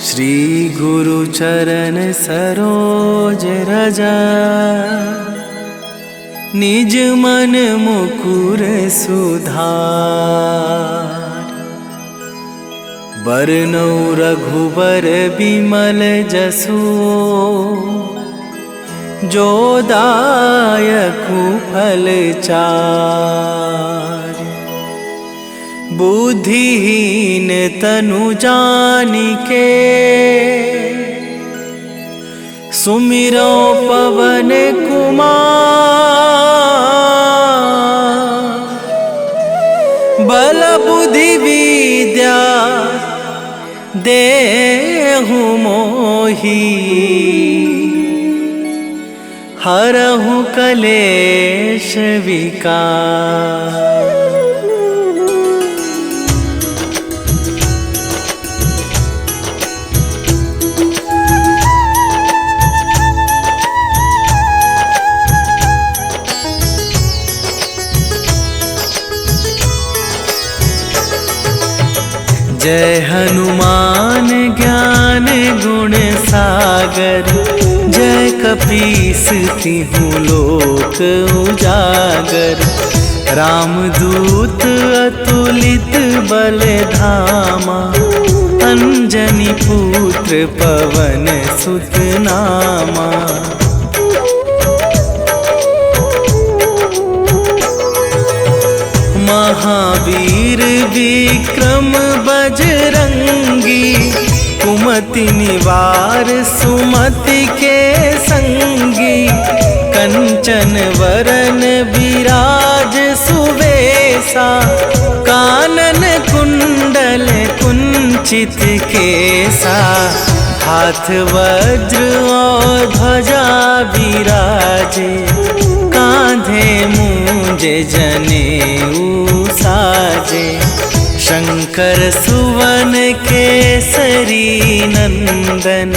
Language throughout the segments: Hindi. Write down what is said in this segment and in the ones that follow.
श्री गुरु चरण सरोज रजा, निज मन मुकुर सुधार। बरनौ रघुबर बिमल जसु, जो दायकु फल चार। बुद्धिहीन तनु जानिके, सुमिरो पवन कुमार। बल बुद्धि विद्या देहु मोहि, हरहु कलेश विकार। जय हनुमान ज्ञान गुण सागर, जय कपीस तिहु लोक उजागर। रामदूत अतुलित बल धामा, अंजनी पुत्र पवन सुत नामा। महावीर विक्रम बजरंगी, कुमति निवार सुमति के संगी। कंचन वरन विराज सुवेशा, कानन कुंडल कुंचित केसा। हाथ वज्र और ध्वजा विराजे, कांधे मूंजे जनेऊ साजे। शंकर सुवन केसरी नंदन,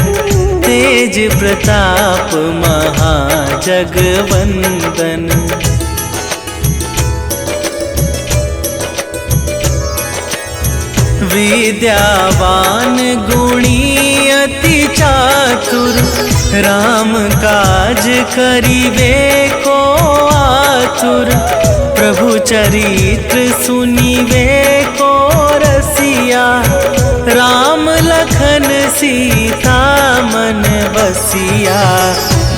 तेज प्रताप महाजगवंदन। विद्यावान गुणी अति चातुर, राम काज करिबे को आतुर। प्रभु चरित्र सुनिबे को रसिया, राम लखन सीता मन बसिया।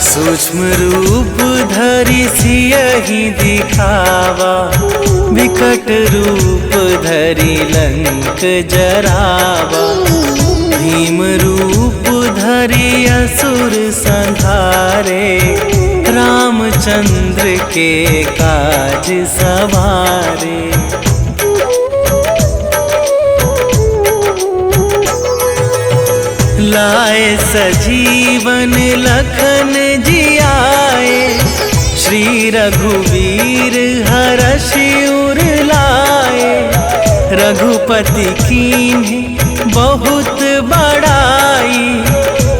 सूक्ष्म रूप धरि सियहि दिखावा, विकट रूप धरि लंक जरावा। भीम रूप धरि असुर संहारे, रामचंद्र के काज सवारे। लाए सजीवन लखन जियाए, श्री रघुवीर हरषि उर लाए। रघुपति कीन्ही बहुत बड़ाई,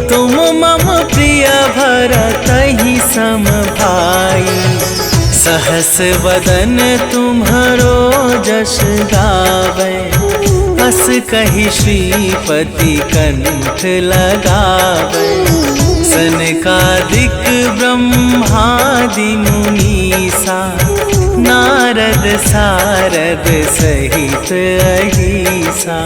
तुम मम प्रिय भरतहि सम भाई। सहस वदन तुम्हरो जस गावे, अस कहि श्रीपति कंठ लगावे। सनकादिक ब्रह्मादि मुनीसा, नारद सारद सहित अहिसा।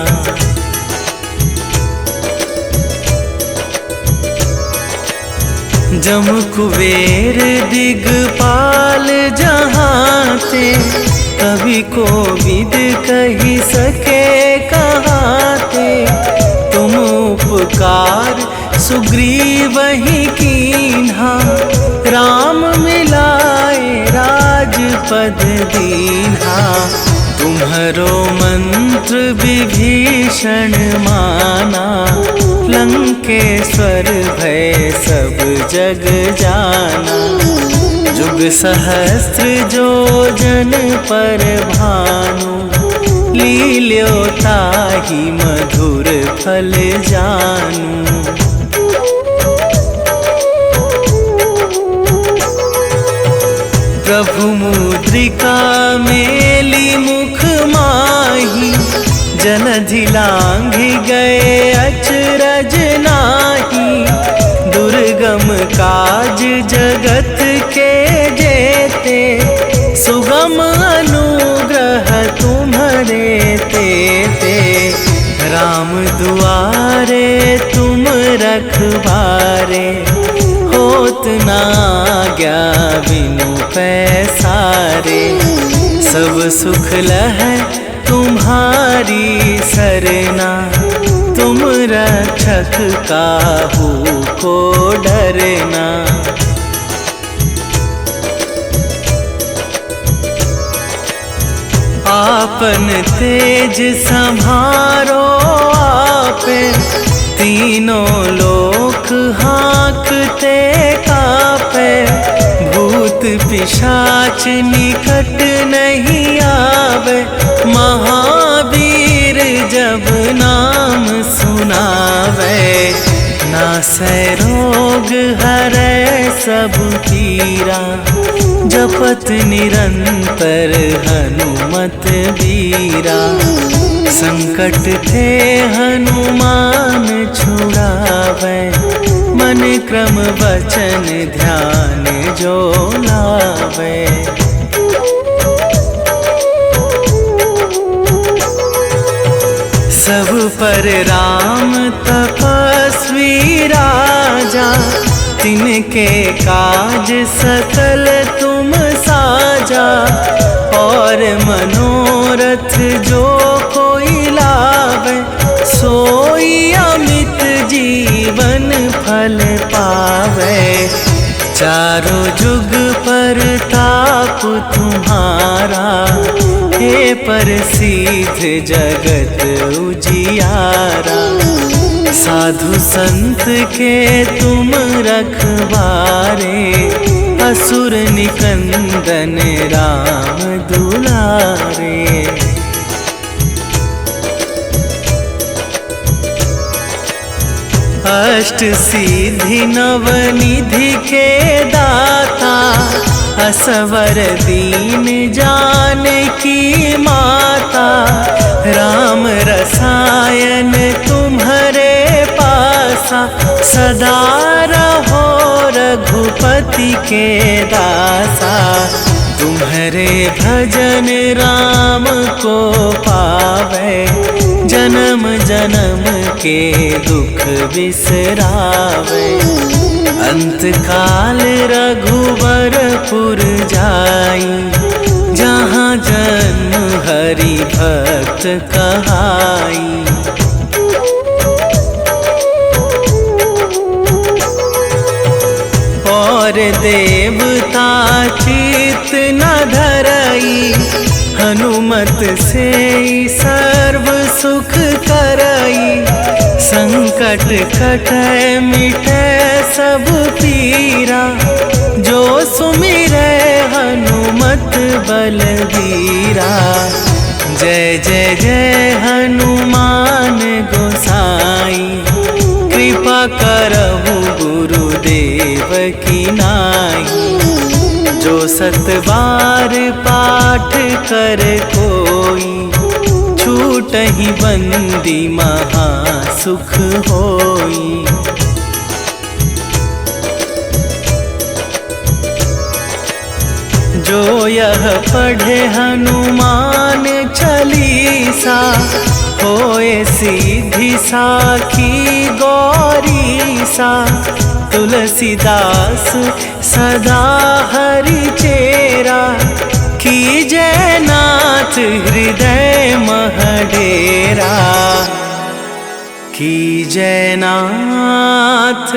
जम कुबेर दिगपाल जहांते, कवि कोविद कहि सके कहाते। तुम उपकार सुग्रीवहि कीन्हा, राम मिलाए राजपद दीन्हा। तुम्हरो मंत्र विभीषण माना, लंकेश्वर भय सब जग जाना। जुग सहस्त्र जो जन पर भानु, लील्यो ताहि मधुर फल जानू। प्रभु मुद्रिका मेली मुख माही, जन झिलांघि गए अचरज जगत के जेते, सुगम अनुग्रह तुम्हारे तेते। राम दुआरे तुम रखवारे, होत ना आज्ञा बिनु पैसारे। सब सुख लहै तुम्हारी सरना, तुम रक्षक काहू को डरना। आपन तेज संभारो आपे, तीनों लोक हाँकते कापे। भूत पिशाच निकट नहीं आवे, महावीर जब नाम सुनावे। नासै रोग हरै सब पीरा, जपत निरंतर हनुमत बीरा। संकट ते हनुमान छुड़ावे, मन क्रम वचन ध्यान जो लावे। सब पर राम तपस्वी राजा, तिनके काज सकल तुम साजा। और मनोरथ जो कोई लावे, सोई अमित जीवन फल पावे। चारों जुग पर ताप तुम्हारा, हे प्रसिद्ध जगत उजियारा। साधु संत के तुम रखवारे, असुर निकंदन राम दुलारे। अष्ट सिद्धि नवनिधि के दाता, असवर दीन जानकी माता। राम रसायन तुम्हारे पासा, सदा रहो रघुपति के दासा। तुम्हारे भजन राम को पावे, जन्म जन्म के दुख बिसरावे। अंत काल रघुवरपुर जाई, जहाँ जन्म हरि भक्त कहाई। और देवता चित न धरई, हनुमत से सर्व सुख करई। संकट कटै मिटै सब पीरा, जो सुमिरै हनुमत बलबीरा। जय जय जय हनुमान गोसाई, कृपा करहु गुरुदेव की नाई। जो सत बार पाठ कर कोई, छूटहि बंदी महा सुख होई। जो यह पढ़े हनुमान चालीसा, होए सीधी साखी गौरीसा। तुलसीदास सदा हरि चेरा, कीजय नाथ हृदय मह डेरा। कीजय नाथ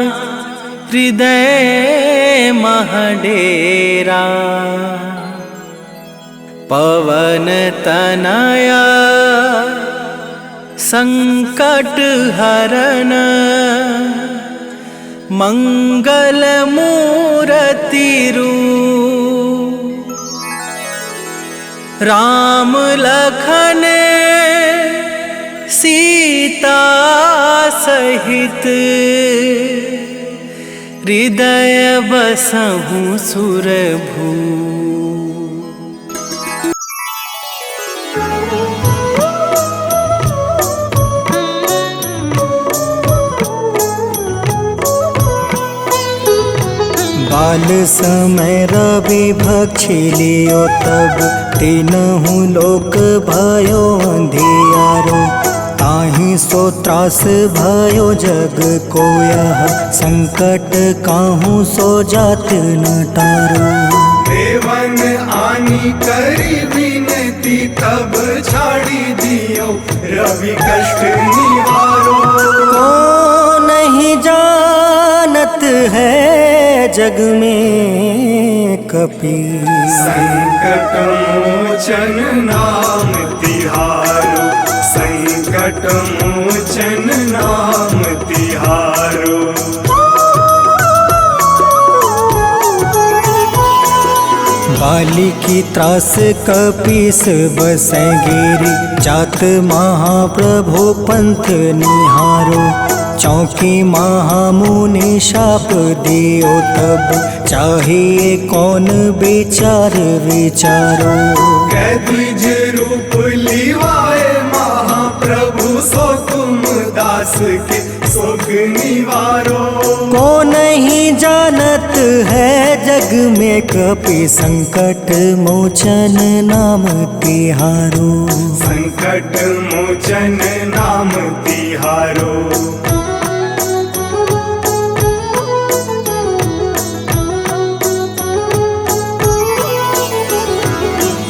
हृदय मह डेरा। पवन तनया संकट हरन, मंगल मूर्ति रूप। राम लखन सीता सहित, हृदय बसहु सुरभू। काल समय रवि भक्षी लियो तब तीनहु लोक भयो अंधियारो। ताहि सो त्रास भयो जग को यह संकट काहू सो जात न टारो। देवन आनी करी विनती तब छाड़ी दियो रवि कष्ट निवारो। को नहीं जानत है जग में कपि संकट मोचन नाम तिहारो। संकट मोचन नाम तिहारो। बाली की त्रास कपीस बसै गिरी। जात महाप्रभु पंथ निहारो। चौकी महामुनि शाप दियो तब चाहिए कौन विचार विचारो। कह द्विज रूप लिवाए महाप्रभु सो तुम दास के शोक निवारो। को नहीं जानत है जग में कपि संकट मोचन नाम तिहारो। संकट मोचन नाम तिहारो।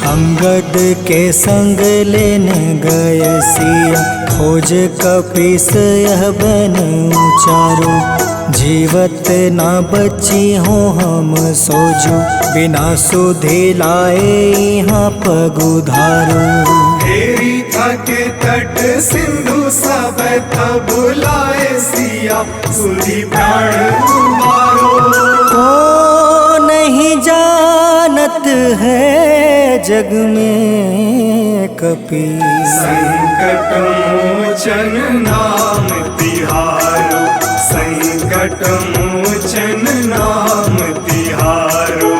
अंगद के संग लेने गए सिया। खोज कपीस यह बन उचारो। जीवत ना बची हो हम सोजो। बिना सुधे लाए यहाँ पगुधारो। तेरी थके तट सिंधु सब तब लाए सिया। सुधी प्राण उबारो। को नहीं जानत है जग में कपि संकट मोचन नाम तिहारो। संकट मोचन नाम तिहारो।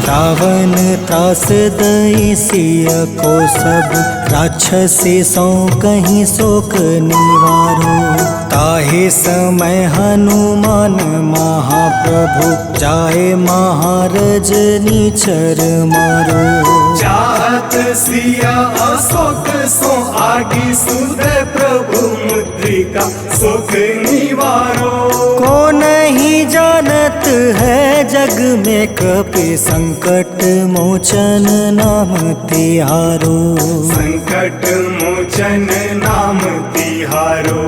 रावण त्रास दई सिया को सब। राक्षसी सो कहीं शोक निवारो। ताहे समय हनुमान महाप्रभु जाए महारज नीचर मारो। चाहत सिया अशोक सो आगी सुदय प्रभु मुद्रिका सुख निवारो। को नहीं जानत है जग में कपि संकट मोचन नाम तिहारो। संकट मोचन नाम तिहारो।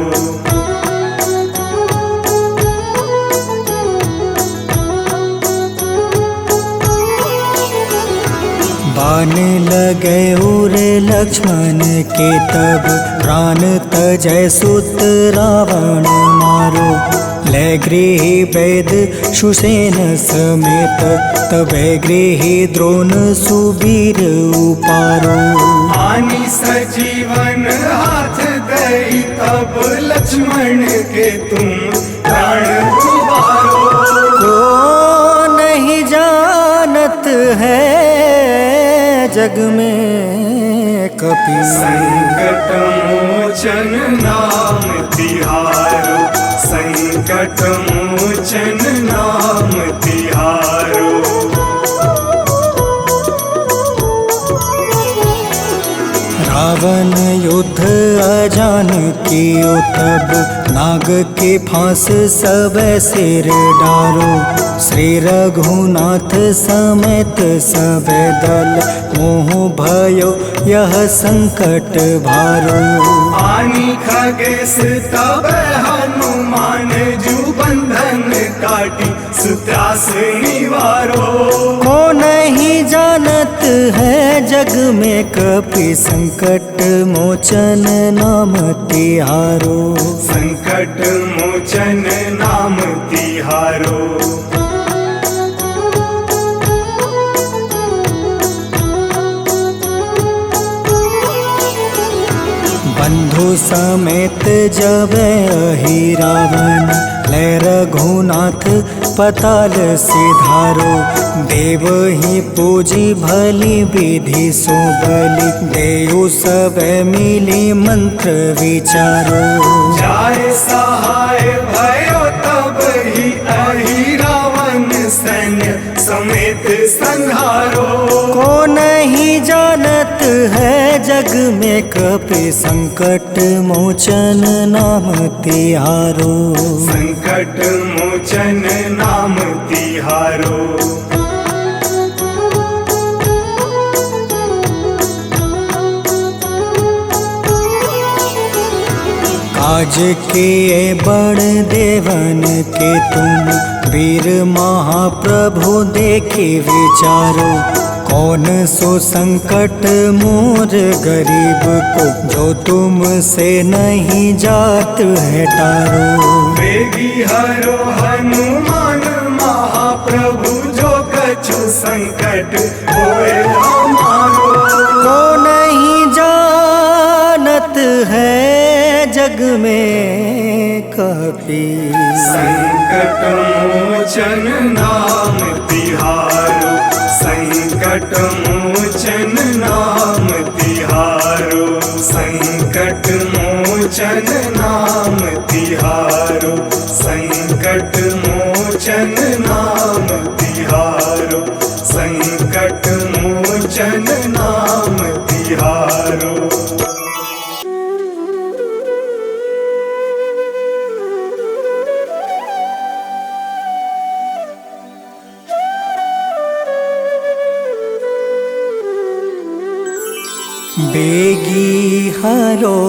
बाण लगे उर लक्ष्मण के तब प्राण तजय सुत रावण मारो। ले गृह वैद सुसेन समेत तबे गृह द्रोण सुबीर उपारो। आनी सजीवन हाथ दई तब लक्ष्मण के तुम प्राण उबारो। को नहीं जानत है जग में कपि संकट मोचन नाम तिहारो। संकट मोचन नाम तिहारो। रावण युद्ध अजान कियो तब नाग के फांस सब सिर डारो। श्री रघुनाथ समेत सब दल मोह भयो यह संकट भारो। आनी खगेश तब हनुमान जू बंधन काटी सुत्रास निवारो। को नहीं जानत है जग में कपि संकट मोचन नाम तिहारो। संकट मोचन नाम तिहारो। बंधु समेत जब अहि रावण, ले रघुनाथ पताल सिधारो। देव ही पूजी भली विधि सो बलि, देव सब मिली मंत्र विचारो। जाय सहाय भयो तब ही अहि रावण सैन्य समेत संहारो। को नहीं जानत है जग में कपि संकट मोचन नाम तिहारो। संकट मोचन नाम तिहारो। काज किए बड़ देवन के तुम, वीर महाप्रभु देखे विचारो। कौन सो संकट मोर गरीब को, जो तुमसे नहीं जात है टारो। वेगी हरो हनुमान महाप्रभु, जो कछु संकट होए हमारो। को नहीं जानत है जग में कपि, संकट मोचन नाम तिहारो। संकट मोचन नाम तिहारो। संकट मोचन नाम तिहारो। संकट मोचन नाम तिहारो। संकट मोचन नाम तिहारो। बेगी हरो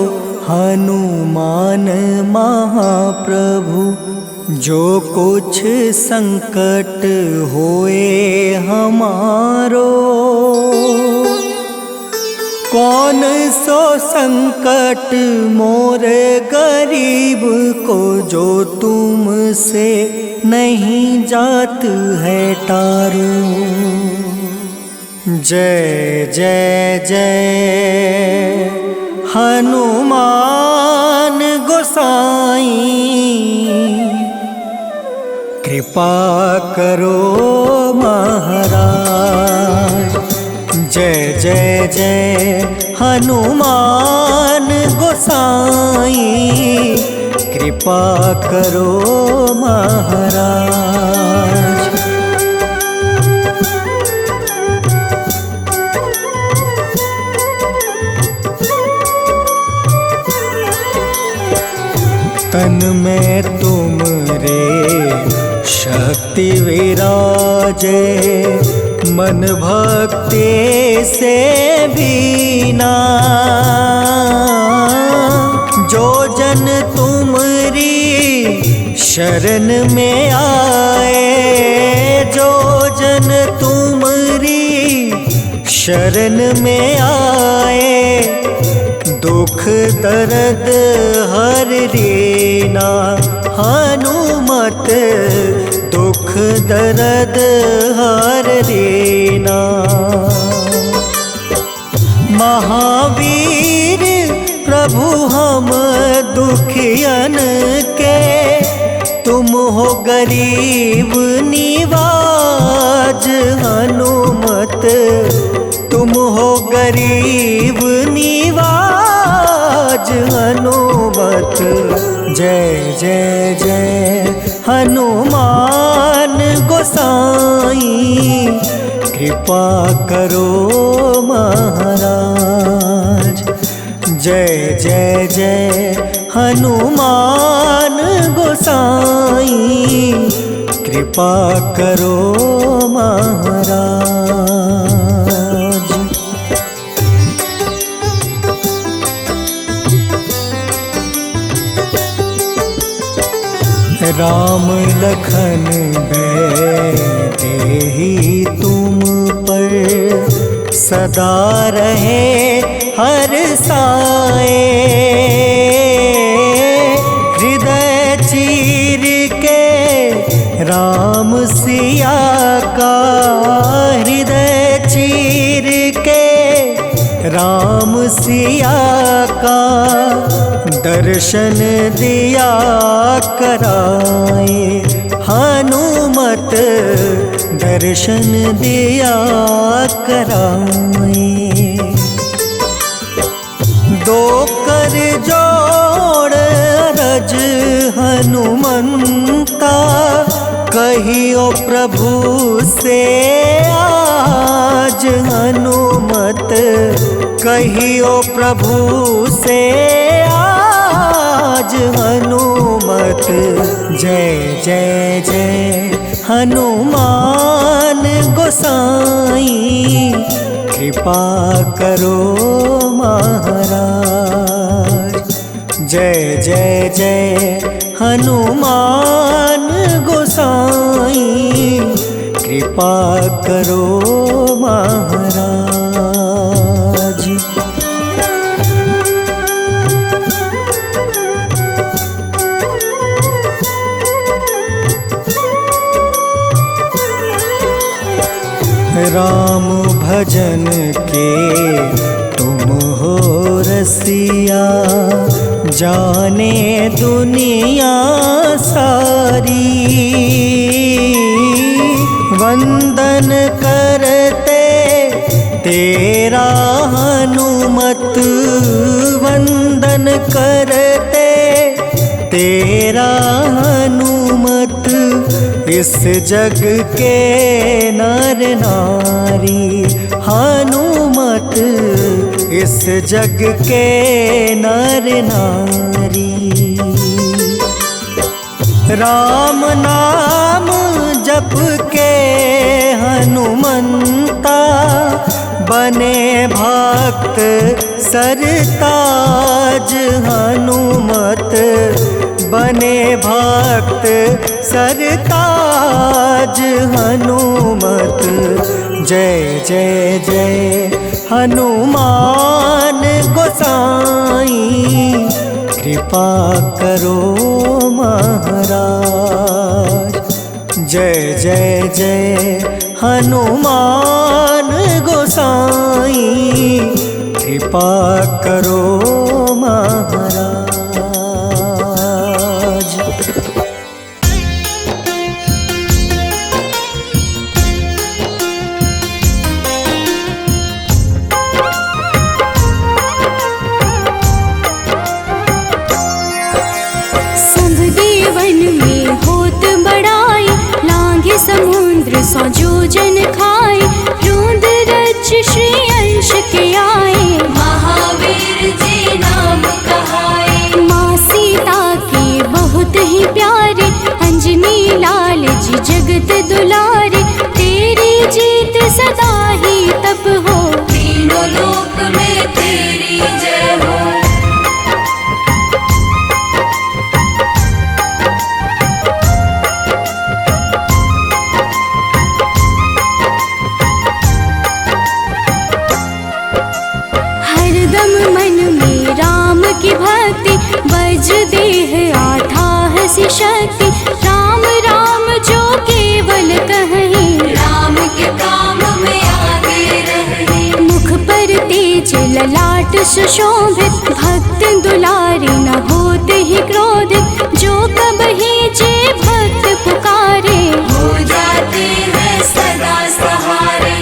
हनुमान महाप्रभु, जो कुछ संकट होए हमारो। कौन सो संकट मोर गरीब को, जो तुमसे नहीं जात है टारो। जय जय जय हनुमान गोसाई, कृपा करो महाराज। जय जय जय हनुमान गोसाई, कृपा करो महाराज। तन में तुमरे शक्ति विराजे, मन भक्ति से बीना। जो जन तुमरी शरण में आए, जो जन तुमरी शरण में आए, दुख दर्द हर रीना। हनुमत दुख दर्द हर रीना। महावीर प्रभु हम दुखियन के, तुम हो गरीब निवाज। हनुमत तुम हो गरीब निवाज। हनुमत जय जय जय हनुमान गोसाई, कृपा करो महाराज। जय जय जय हनुमान गोसाई, कृपा करो महाराज। राम लखन देहि तुम पर, सदा रहे हर साए। हृदय चीर के राम सिया का, हृदय चीर के राम सिया का दर्शन दिया कराए, हनुमत दर्शन दिया कराए। दो कर जोड़ रज हनुमंता, कहियो प्रभु से आज हनुमत, कहियो प्रभु से आज हनुमत। जय जय जय हनुमान गोसाई, कृपा करो महाराज। जय जय जय हनुमान गोसाई, कृपा करो महाराज। राम भजन के तुम हो रसिया, जाने दुनिया सारी। वंदन करते तेरा हनुमत, वंदन करते तेरा हनुमत। इस जग के नर नारी हनुमत, इस जग के नर नारी। राम नाम जप के हनुमंता, बने भक्त सरताज हनुमत, बने भक्त सरताज हनुमत। जय जय जय हनुमान गोसाई, कृपा करो महाराज। जय जय जय हनुमान गोसाई, कृपा करो महाराज। समुद्र सौ जोजन खाए, रोंद रज श्री अंश के आए, महावीर जी नाम कहाए। माँ सीता के बहुत ही प्यारे, अंजनी लाल जी जगत दुलारे। तेरी जीत सदा ही तब हो, तीनों लोक में तेरी जय हो। की भक्ति बज देह आधाह सी शक्ति, राम राम जो केवल कहें, राम के काम में आगे रहे। मुख पर तेज ललाट सुशोभित, भक्त दुलारे न होते ही क्रोधित। जो कबहि जे भक्त पुकारे, हो जाते हैं सदा सहारे।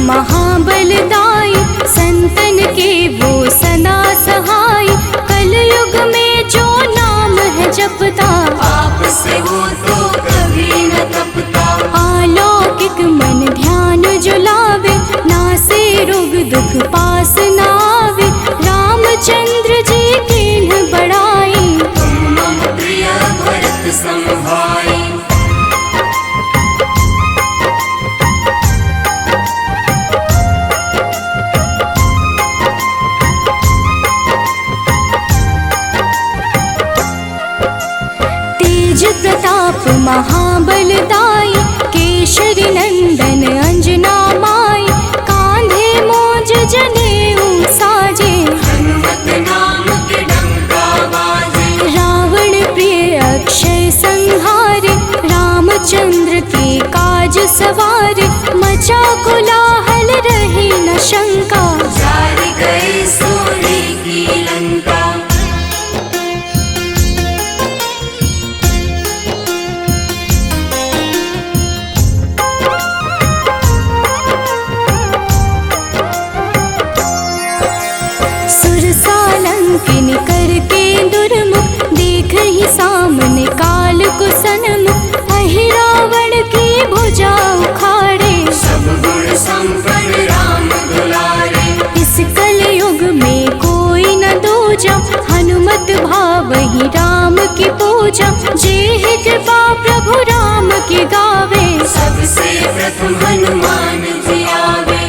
महाबलदाई, संतन के वो सदा सहाय। कलयुग में जो नाम है जपता, पाप से वो तो कभी न तपता। अलौकिक मन ध्यान जो लावे, नासे रोग दुख पास न आवे। रामचंद्र जी कीन्ह बड़ाई, तुम मम प्रिय भरत संभाई। प्रताप महाबलदाई, केशरी नंदन अंजना माई। कांधे मोज जनेऊ साजे, हनुमत सालंकिन करके दुर्मुख, देख ही सामने काल को सन्मुख। अहि रावण की भुजा उखाड़े, सब गुण संपन्न राम दुलारे। इस कलयुग में कोई न दूजा, हनुमत भावहि राम की पूजा। जेहि कृपा प्रभु राम की गावे, सबसे प्रथम हनुमान जी आवे।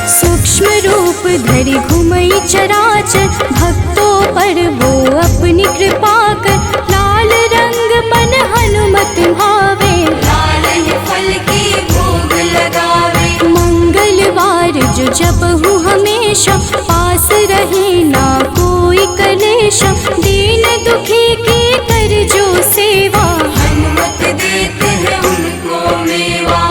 सूक्ष्म रूप धरि घुमई चराचर, भक्तों पर वो अपनी कृपा कर। लाल रंग मन हनुमत भावे, लाल ही फल की भोग लगावे। मंगलवार जो जपहु हमेशा, पास रहे ना कोई कलेश। दीन दुखी की कर जो सेवा, हनुमत देते हैं उनको मेवा।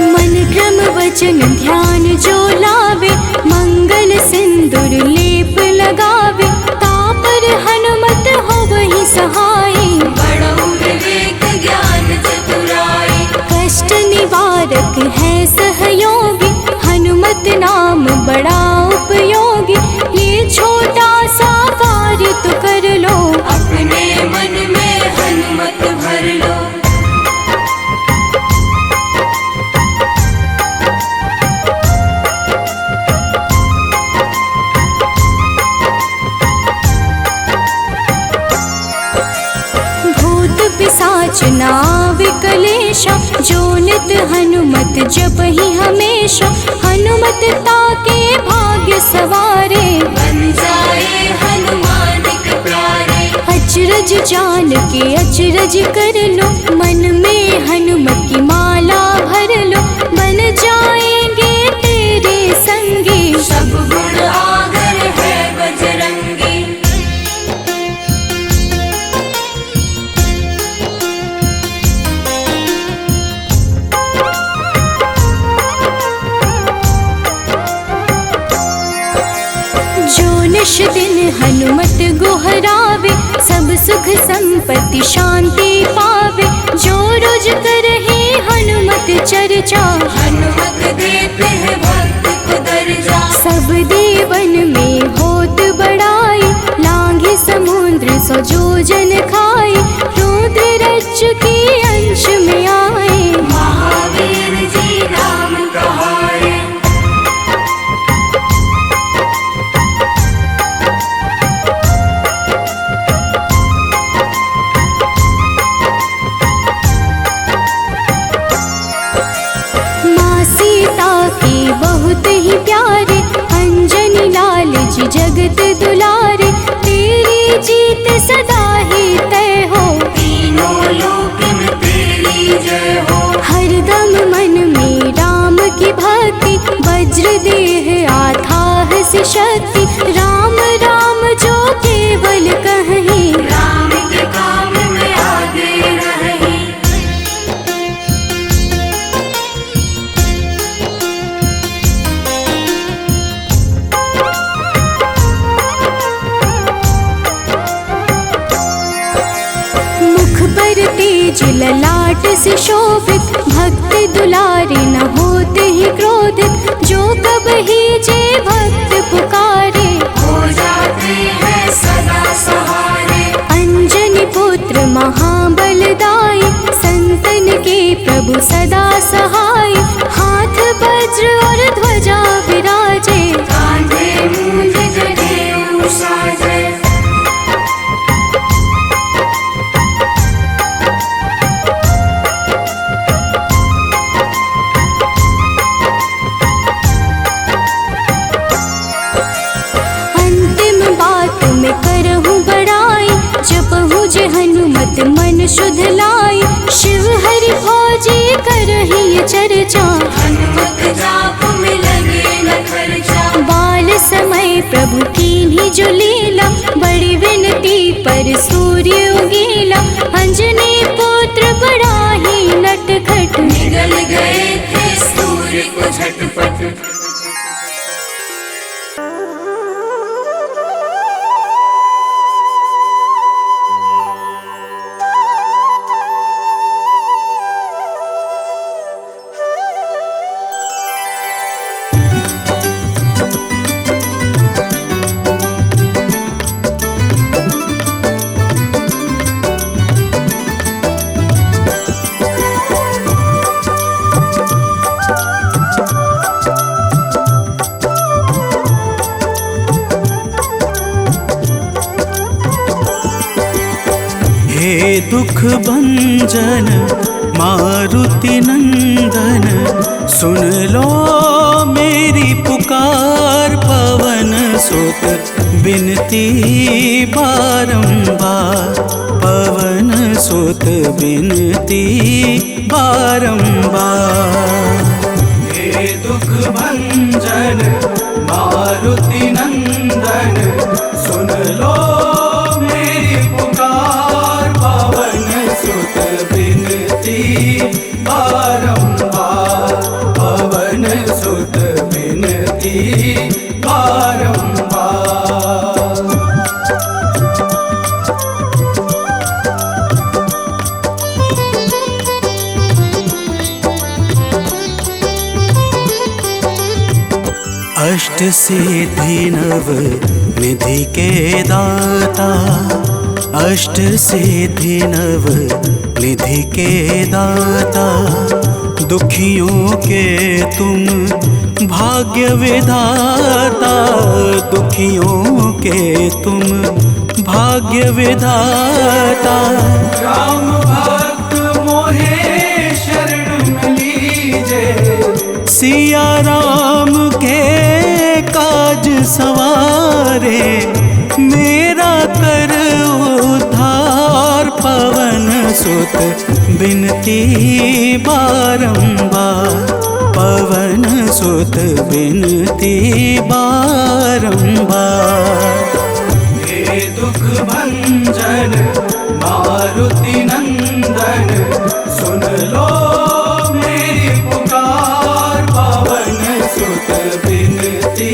मन क्रम वचन ध्यान जो लावे, मंगल सिंदूर लेप लगावे। तापर हनुमत होवहि सहाय, बड़ो विवेक ज्ञान चतुराई। कष्ट निवारक है सहयोगी, हनुमत नाम बड़ा उपयोगी। ये छोटा सा कार्य तो कर लो, अपने मन में हनुमत भर लो। भूत पिशाच नाव कलेशा, जो नित हनुमत जपहि हमेशा। हनुमत ताके भाग्य सवारे, बन जाए हनुमान के प्यारे। अचरज जान के अचरज कर लो, मन में हनुमत की माला भर लो। बन जाएंगे तेरे संगी, सब गुण आगर है बजरंगी। जो निश दिन हनुमत गोहरावे, सब सुख संपत्ति शांति पावे। जो रोज करहे हनुमत चर्चा, हनुमत देते हैं भक्त को दर्जा। सब देवन में होत बड़ाई, लांघे समुद्र सो जोजन खाए। रुद्र रज की अंश में आए, महावीर जी नाम कहाए। माँ सीता के बहुत ही प्यारे, अंजनी लाल जी जगत दुलारे। तेरी जीत सदा ही तय हो, तीनों लोक में तेरी जय हो। हरदम मन में राम की भक्ति, वज्र देह आधार से शक्ति। राम राम जो केवल कहीं, राम के काम में आगे रही। मुख पर तेज ललाट से शोभित, भक्त दुलारे न होते ही क्रोधित। जो कब ही जे भक्त पुकारे, हो जाते हैं सदा सहारे। अंजनी पुत्र महाबलदाई, संतन के प्रभु सदा सहाय। हाथ वज्र और ध्वजा विराजे, कांधे मूंज जनेऊ साजे। अंतिम बात में करहूँ बड़ाई, जपहु जे हनुमत मन शुद्ध लाई। शिव हरि भोजी करहि ये चर्चा, हनुमत जाप में लगे न खर्चा। बाल समय प्रभु कीन्ही जो लीला, बड़ी विनती पर सूर्य उगीला। अंजनी झटपट। हे दुख भंजन मारुति नंदन, सुन लो मेरी पुकार। पवन सुत बिनती बारंबार, पवन सुत बिनती बारंबार। हे दुख भंजन मारुति नंदन, सुन लो मेरी पुकार। पवन सुत बिनती बारंबार, पवन सुत बिनती बारंबार। अष्ट सिद्धि नव निधि के दाता, अष्ट सिद्धि नव निधि के दाता। दुखियों के तुम भाग्य विधाता, दुखियों के तुम भाग्य विधाता। राम भक्त मोहे शरण लीजे, सिया राम के काज सवारे। मेरा कर उद्धार, पवन सुत बिनती बारंबार, पवन सुत बिनती बारंबार। हे दुख भंजन मारुति नंदन, सुन लो मेरी पुकार। पवन सुत बिनती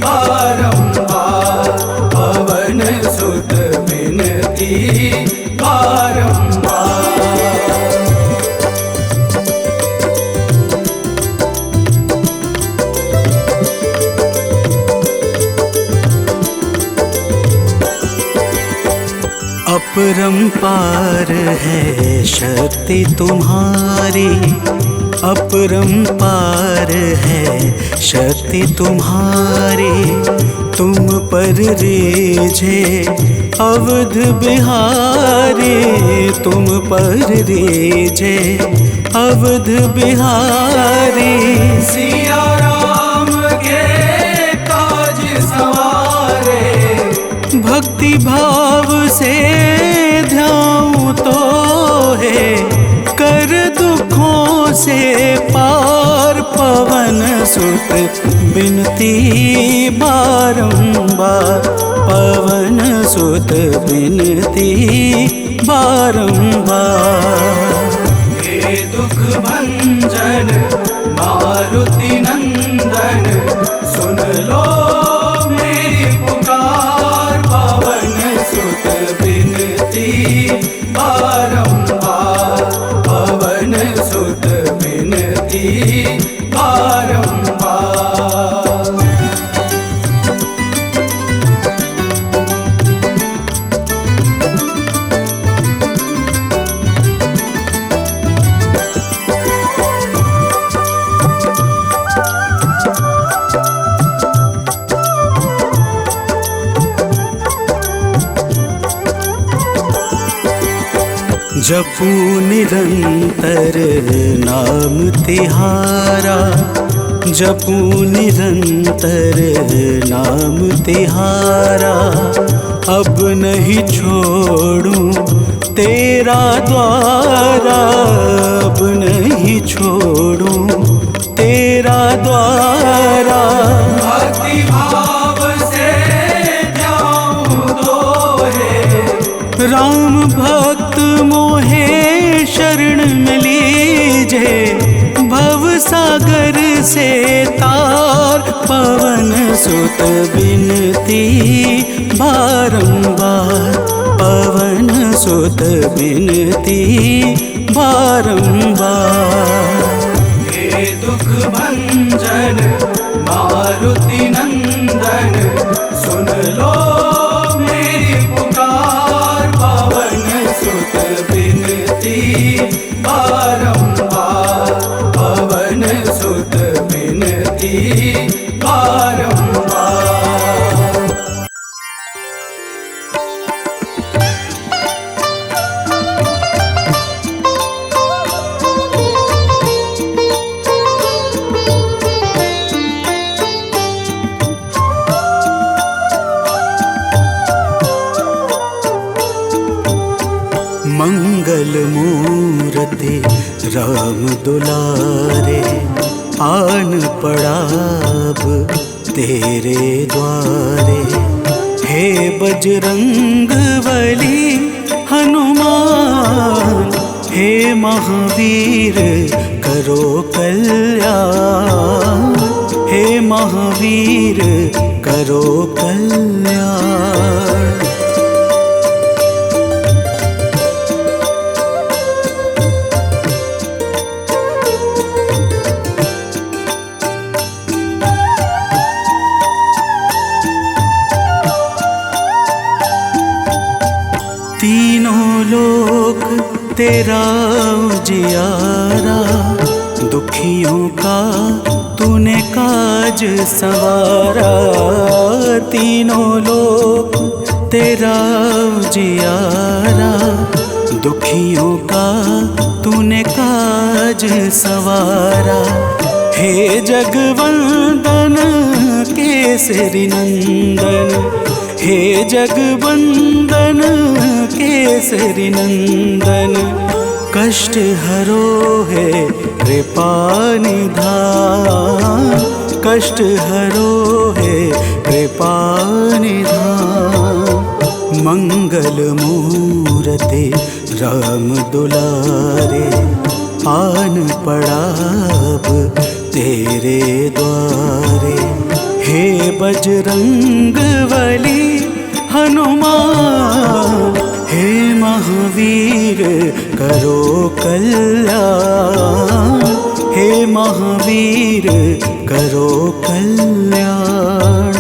बारंबार, पवन सुत बिनती बारंबार। अपरंपार है शक्ति तुम्हारी, अपरंपार है शक्ति तुम्हारी। तुम पर रीझे अवध बिहारी, तुम पर रीझे अवध बिहारी। सिया राम के काज सवारे, भक्ति भाव से ध्याऊं तो है कर दुखों से पार। पवन सुत बिनती बारंबार, पवन सुत बिनती बारंबार। हे दुख भंजन मारुति नंदन, सुन लो मेरी पुकार। पवन सुत बिनती बारंबार, पवन सुत बिनती बारंबार। जपू निरंतर नाम तिहारा, जपू निरंतर नाम तिहारा। अब नहीं छोड़ूं तेरा द्वारा, अब नहीं छोड़ूं तेरा द्वारा। भक्ति भाव से जाऊं तो है राम भक्त मोहे शरण में लीजे। भव सागर से तार पवन सुत बिनती बारंबार, पवन सुत बिनती बारंबार। हे दुख भंजन मारुति नंदन, सुन लो मेरी पुकार, पवन सुत बिनती बारंबार, पवन सुत बिनती बारंबार। मंगल मूर्ति राम दुलारे, आन पड़ा अब तेरे द्वारे। हे बजरंग बली हनुमान, हे महावीर करो कल्याण, हे महावीर करो कल्याण। तीनों लोक तेरा उजियारा, दुखियों का तूने काज सवारा। तीनों लोक तेरा उजियारा, दुखियों का तूने काज सवारा। हे जगवंदन केसरी नंदन, हे जगवंदन केसरी नंदन, कष्ट हरो है कृपा निधान, कष्ट हरो है कृपा निधान। मंगल मूर्ति राम दुलारे, आन पड़ा अब तेरे द्वारे। हे बजरंग बली हनुमान, हे महावीर करो कल्याण, हे महावीर करो कल्याण।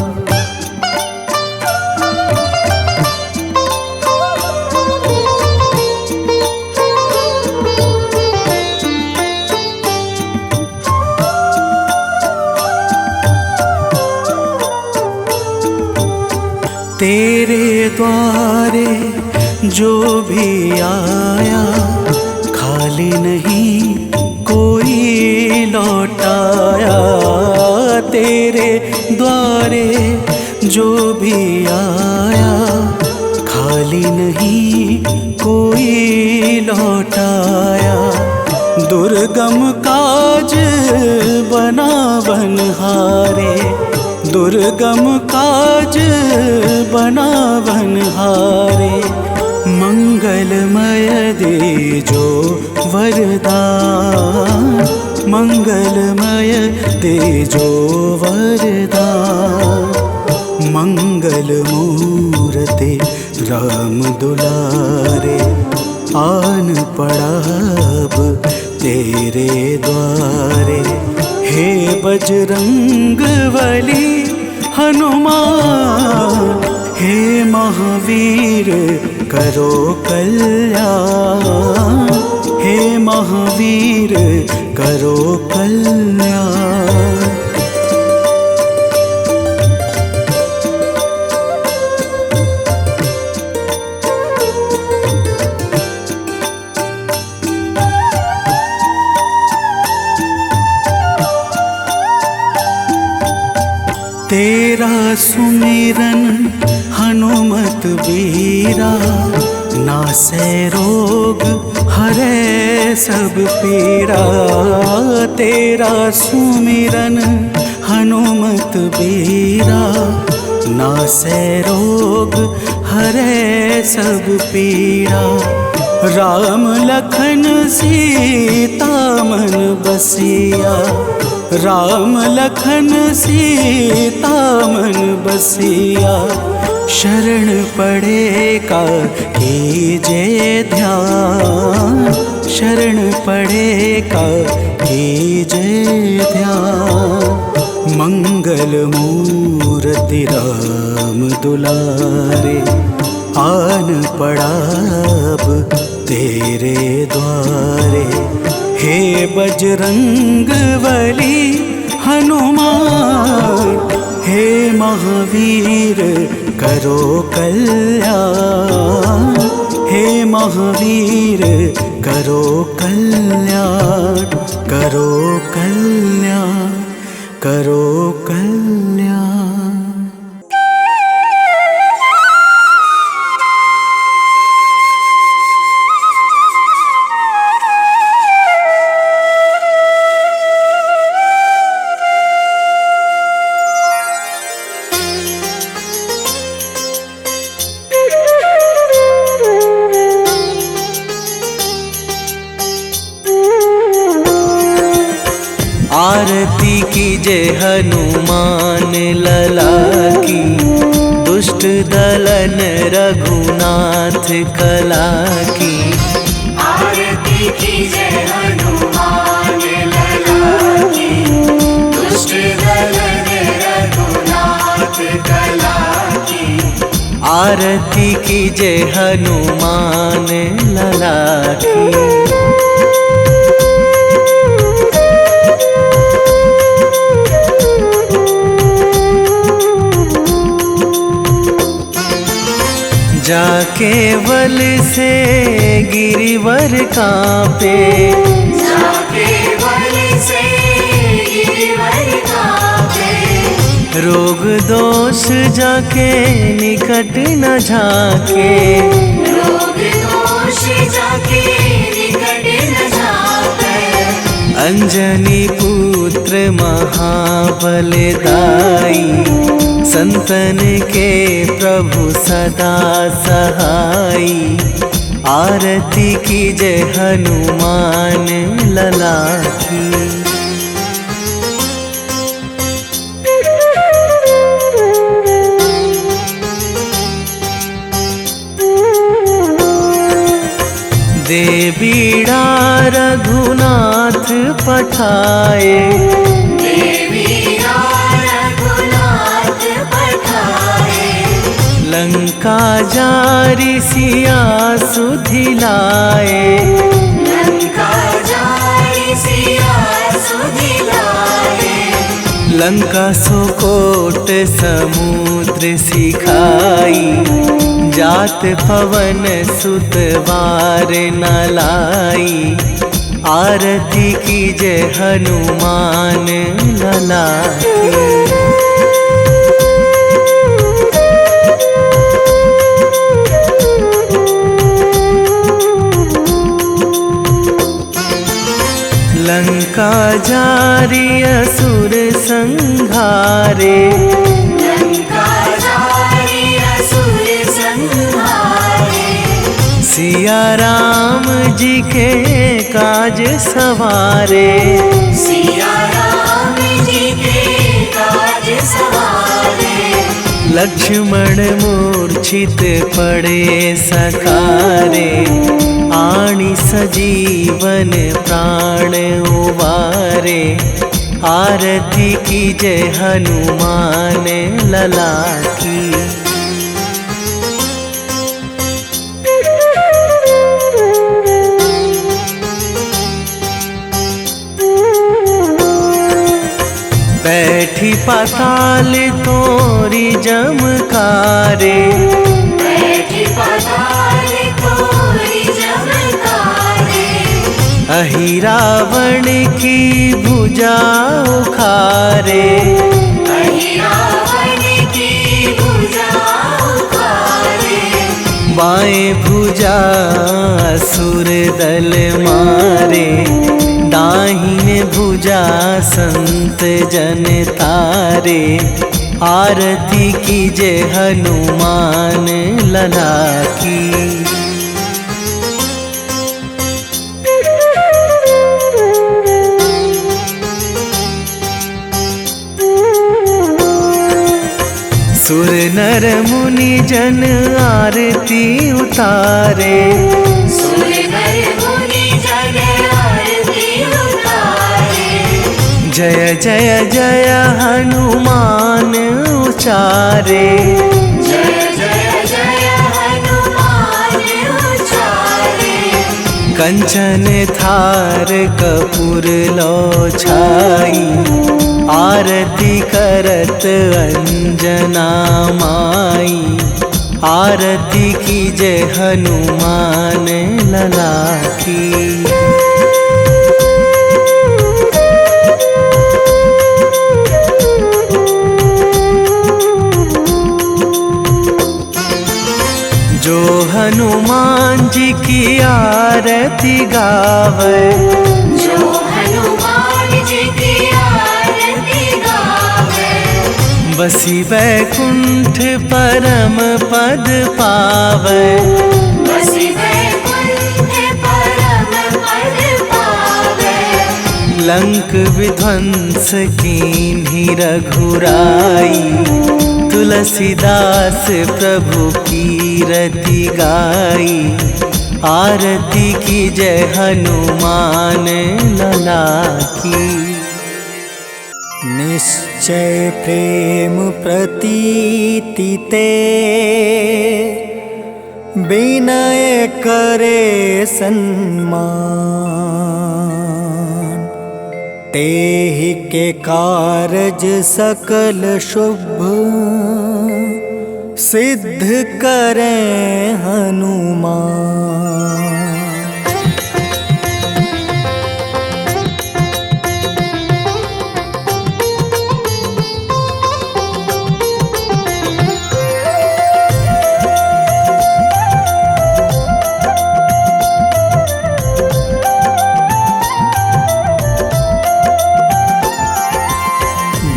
तेरे द्वारे जो भी आया, खाली नहीं कोई लौटाया। तेरे द्वारे जो भी आया, खाली नहीं कोई लौटाया। दुर्गम काज बना बनहारे, दुर्गम काज बना बनहारे। मंगलमय दे जो वरदान, मंगलमय दे जो वरदान। मंगल मूर्ति राम दुलारे, आन पड़ा अब तेरे द्वारे। हे बजरंग बली हनुमान, हे महावीर करो कल्याण, हे महावीर करो कल्याण। तेरा सुमिरन हनुमत बीरा, नासै रोग हरै सब पीरा। तेरा सुमिरन हनुमत बीरा, नासै रोग हरै सब पीरा। राम लखन सीता मन बसिया, राम लखन सीता मन बसिया, शरण पड़े का कीजे ध्यान, शरण पड़े का कीजे ध्यान। मंगल मूर्ति राम दुलारे, आन पड़ा अब तेरे द्वारे। हे बजरंग बली हनुमान, हे महावीर करो कल्याण, हे महावीर करो कल्याण, करो कल्याण, करो कल्याण। आरती कीजे हनुमान लला की, दुष्ट दलन रघुनाथ कला की। आरती कीजे हनुमान लला की, दुष्ट दलन रघुनाथ कला की। आरती कीजे हनुमान लला की। जाके बल से गिरिवर कांपे, जाके बल से गिरिवर कांपे। रोग दोष जाके निकट न झाके, रोग दोष जाके निकट न झाके। अंजनी पुत्र महाबलदाई, संतन के प्रभु सदा सहाई। आरती कीजे हनुमान लला की। देवीड़ा रघुनाथ पठाए, लंका जारी सिया सुधिलाए, लंका जारी सिया सुधिलाए। लंका सुकोट समुद्र सिखाई, जात पवन सुत वार न लाई। आरती कीजे हनुमान लला की। लंका जारी असुर संहारे, लंका जारी असुर संहारे। सिया राम जी के काज सवारे, सिया राम जी के काज सवारे। लक्ष्मण मूर्छित पड़े सकारे, आणी सजीवन प्राण उबारे। आरती कीजे हनुमान लला की। बैठी पाताल तोरी जमकारे, बैठी पाताल तोरी जमकारे। सिया राम जी के काज सवारे, सिया राम जी के काज सवारे। लक्ष्मण मूर्छित पड़े सकारे, आणी सजीवन प्राण उबारे। आरती कीजे हनुमान लला की। बैठी पाताल तोरी जमकारे, बैठी पाताल तोरी जमकारे। बैठी पाताल तोरी जमकारे, बैठी पाताल तोरी जमकारे। अहि रावण की भुजा उखारे, अहि रावण की भुजा उखारे। बाएं भुजा असुर दल मारे, दाहिने भुजा संत जन तारे। आरती कीजे हनुमान लला की। नर मुनि जन आरती उतारे। सुर नर मुनि जन आरती उतारे। जय जय जय हनुमान उचारे। जय जय जय हनुमान उचारे। कंचन थार कपूर लो छाई, आरती करत अंजना माई। आरती कीजे हनुमान लला की। जो हनुमान जी की आरती गावे। जो हनुमान जी की आरती गावे। बसी वैकुंठ परम पद पावे। बसी वैकुंठ परम पद पावे। लंक विध्वंस कीन्ही रघुराई। तुलसीदास प्रभु कीरति गाई। आरती की जय हनुमान लला की। निश्चय प्रेम प्रतीति ते, विनय करे सन्मान। तेहि के कारज सकल शुभ, सिद्ध करें हनुमान।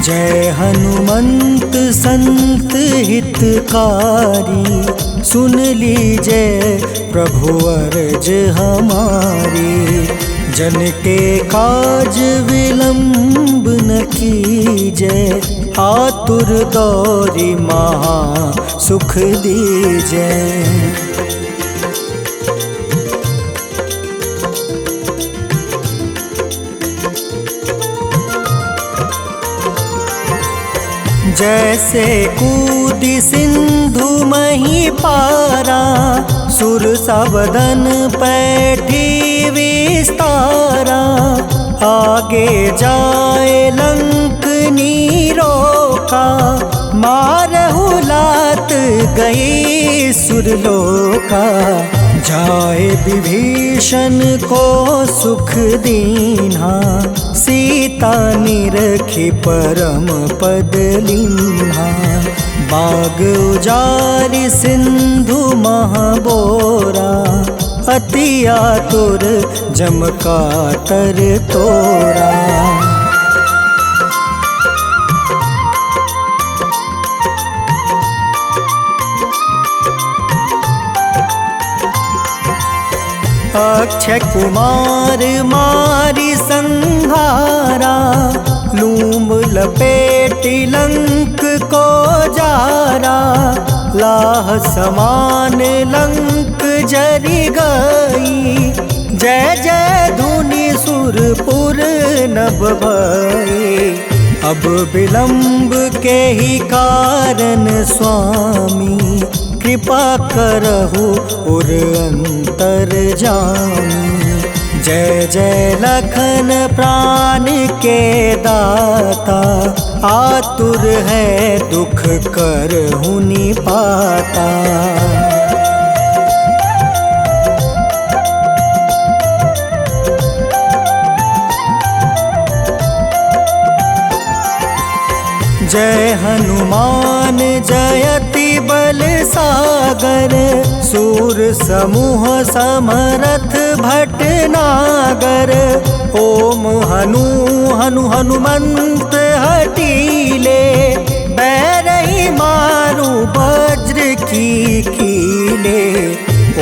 जय हनुमंत संत हितकारी, सुन लीजिए प्रभु अर्ज हमारी। जन के काज विलंब न कीजिए, आतुर दौरी महा सुख दीजिए। जैसे कूदी सिंधु मही पारा, सुर सबदन पैठी विस्तारा। आगे जाए लंक नीरोका, मारहु लात गई सुरलोका। जाए विभीषण को सुख दीन्हा, सीता निरखी परम पद लीन्हा। बाग उजारि सिंधु महाबोरा, अति आतुर जम काटर तोरा। अक्षय कुमार मारी संहारा, लूम लपेटी लंक को जारा। लाह समान लंक जरि गई, जय जय धुनि सुरपुर नभ भई। अब विलंब के ही कारण स्वामी, कृपा करहु उर अंतर जामी। जय जय लखन प्राण के दाता, आतुर है दुख करहु निपाता। जय हनुमान जयति बल सागर, सूर समूह समरथ भटनागर। ओम हनु हनु हनुमंत हटीले, बैरही मारू वज्र की कीले।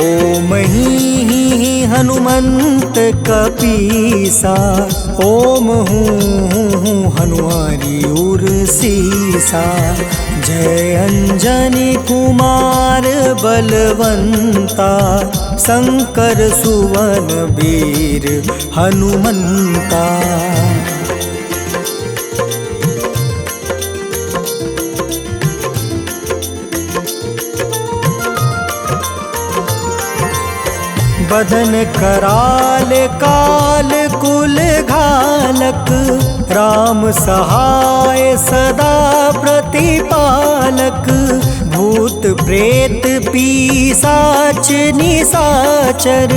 ओम ही हनुमंत कपीसा, ओम हूँ हनुमारी उर सीसा। जय अंजनी कुमार बलवंता, शंकर सुवन वीर हनुमंता। बदन कराल काल कुल घालक, राम सहाय सदा प्रतिपालक। भूत प्रेत पिशाच निशाचर,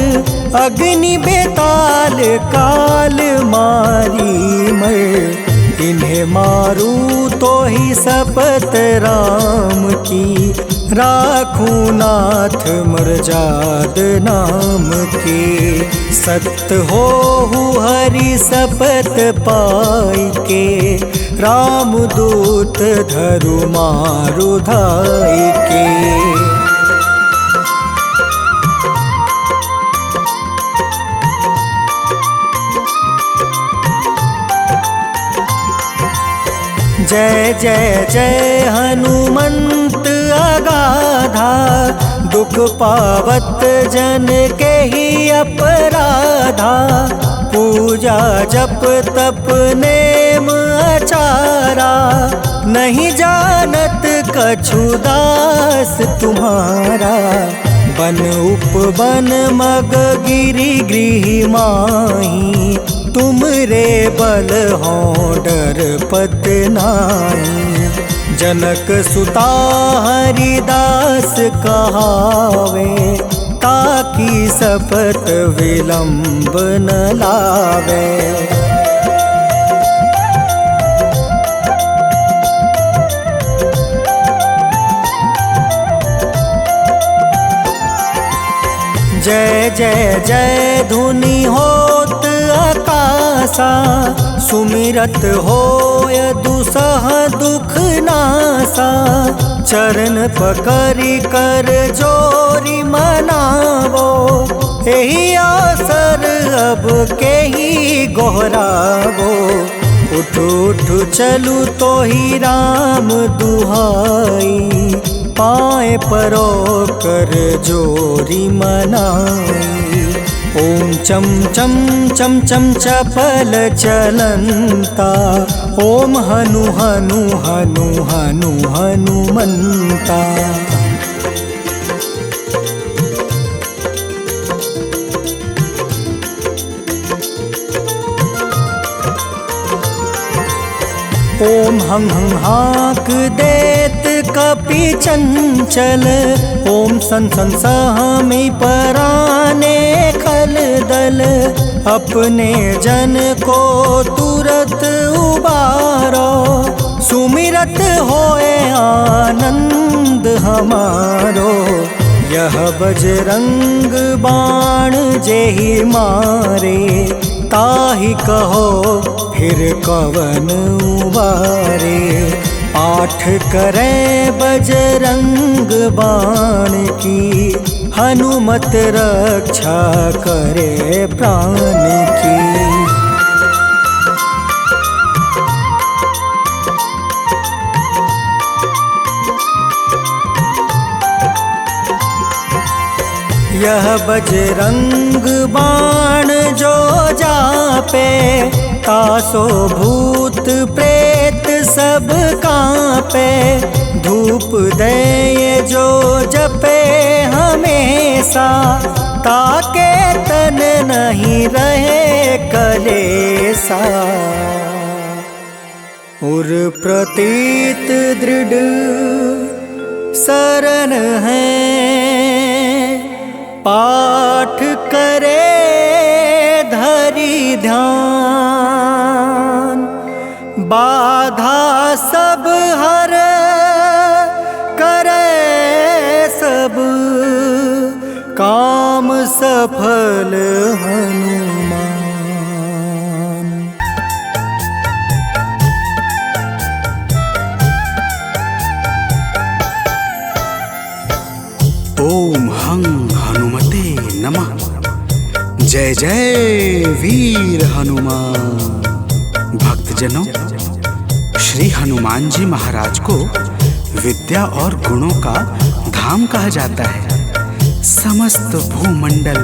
अग्नि बेताल काल मारी मर। इन्हें मारू तो ही शपथ राम की, राखूं नाथ मर्जाद नाम के। सत्य हो हरि शपथ पाई के, राम दूत धरु मारु धाई के। जय जय जय हनुमंत अगाधा, दुख पावत जन के ही अपराधा। पूजा जप तप नेम आचारा, नहीं जानत कछु दास तुम्हारा। बन उपवन मग गिरि गृह माही, तुम रे बल हो डर पत नाई। जनक सुता हरिदास कहावे, ताकि शपथ विलंब न लावे। जय जय जय धुनि होत आकाशा, सुमिरत होय दुसह दुख नासा। चरण पकड़ि कर जोरी मनावो, एही आसर अब के ही गोहरावो। उठ उठ चलू तो ही राम दुहाई, पाए परो कर जोरी मनाई। ओम चम चम चम चम चपल चलंता, ओम हनु हनु हनु हनु हनुमंता। ओम हं हं हाक देत कपि चंचल, ओम सन सन सहमी पराने खल दल। अपने जन को तुरत उबारो, सुमिरत होए आनंद हमारो। यह बजरंग बाण जेहि मारे, ताहि कहो फिर कवन उबारे। पाठ करें बजरंग बाण की, हनुमत रक्षा करे प्राण की। यह बजरंग बाण जो जापे, तासो भूत प्रेत सब कांपे। धूप दे जो जपे हमेशा, ताके तन नहीं रहे कलेसा। उर प्रतीत दृढ़ शरण है, पाठ करे धरि ध्यान। बाधा सब हर करे सब, काम सफल हनुमान। ओम हं हनुमते नमः। जय जय वीर हनुमान। भक्तजनों, श्री हनुमान जी महाराज को विद्या और गुणों का धाम कहा जाता है। समस्त भूमंडल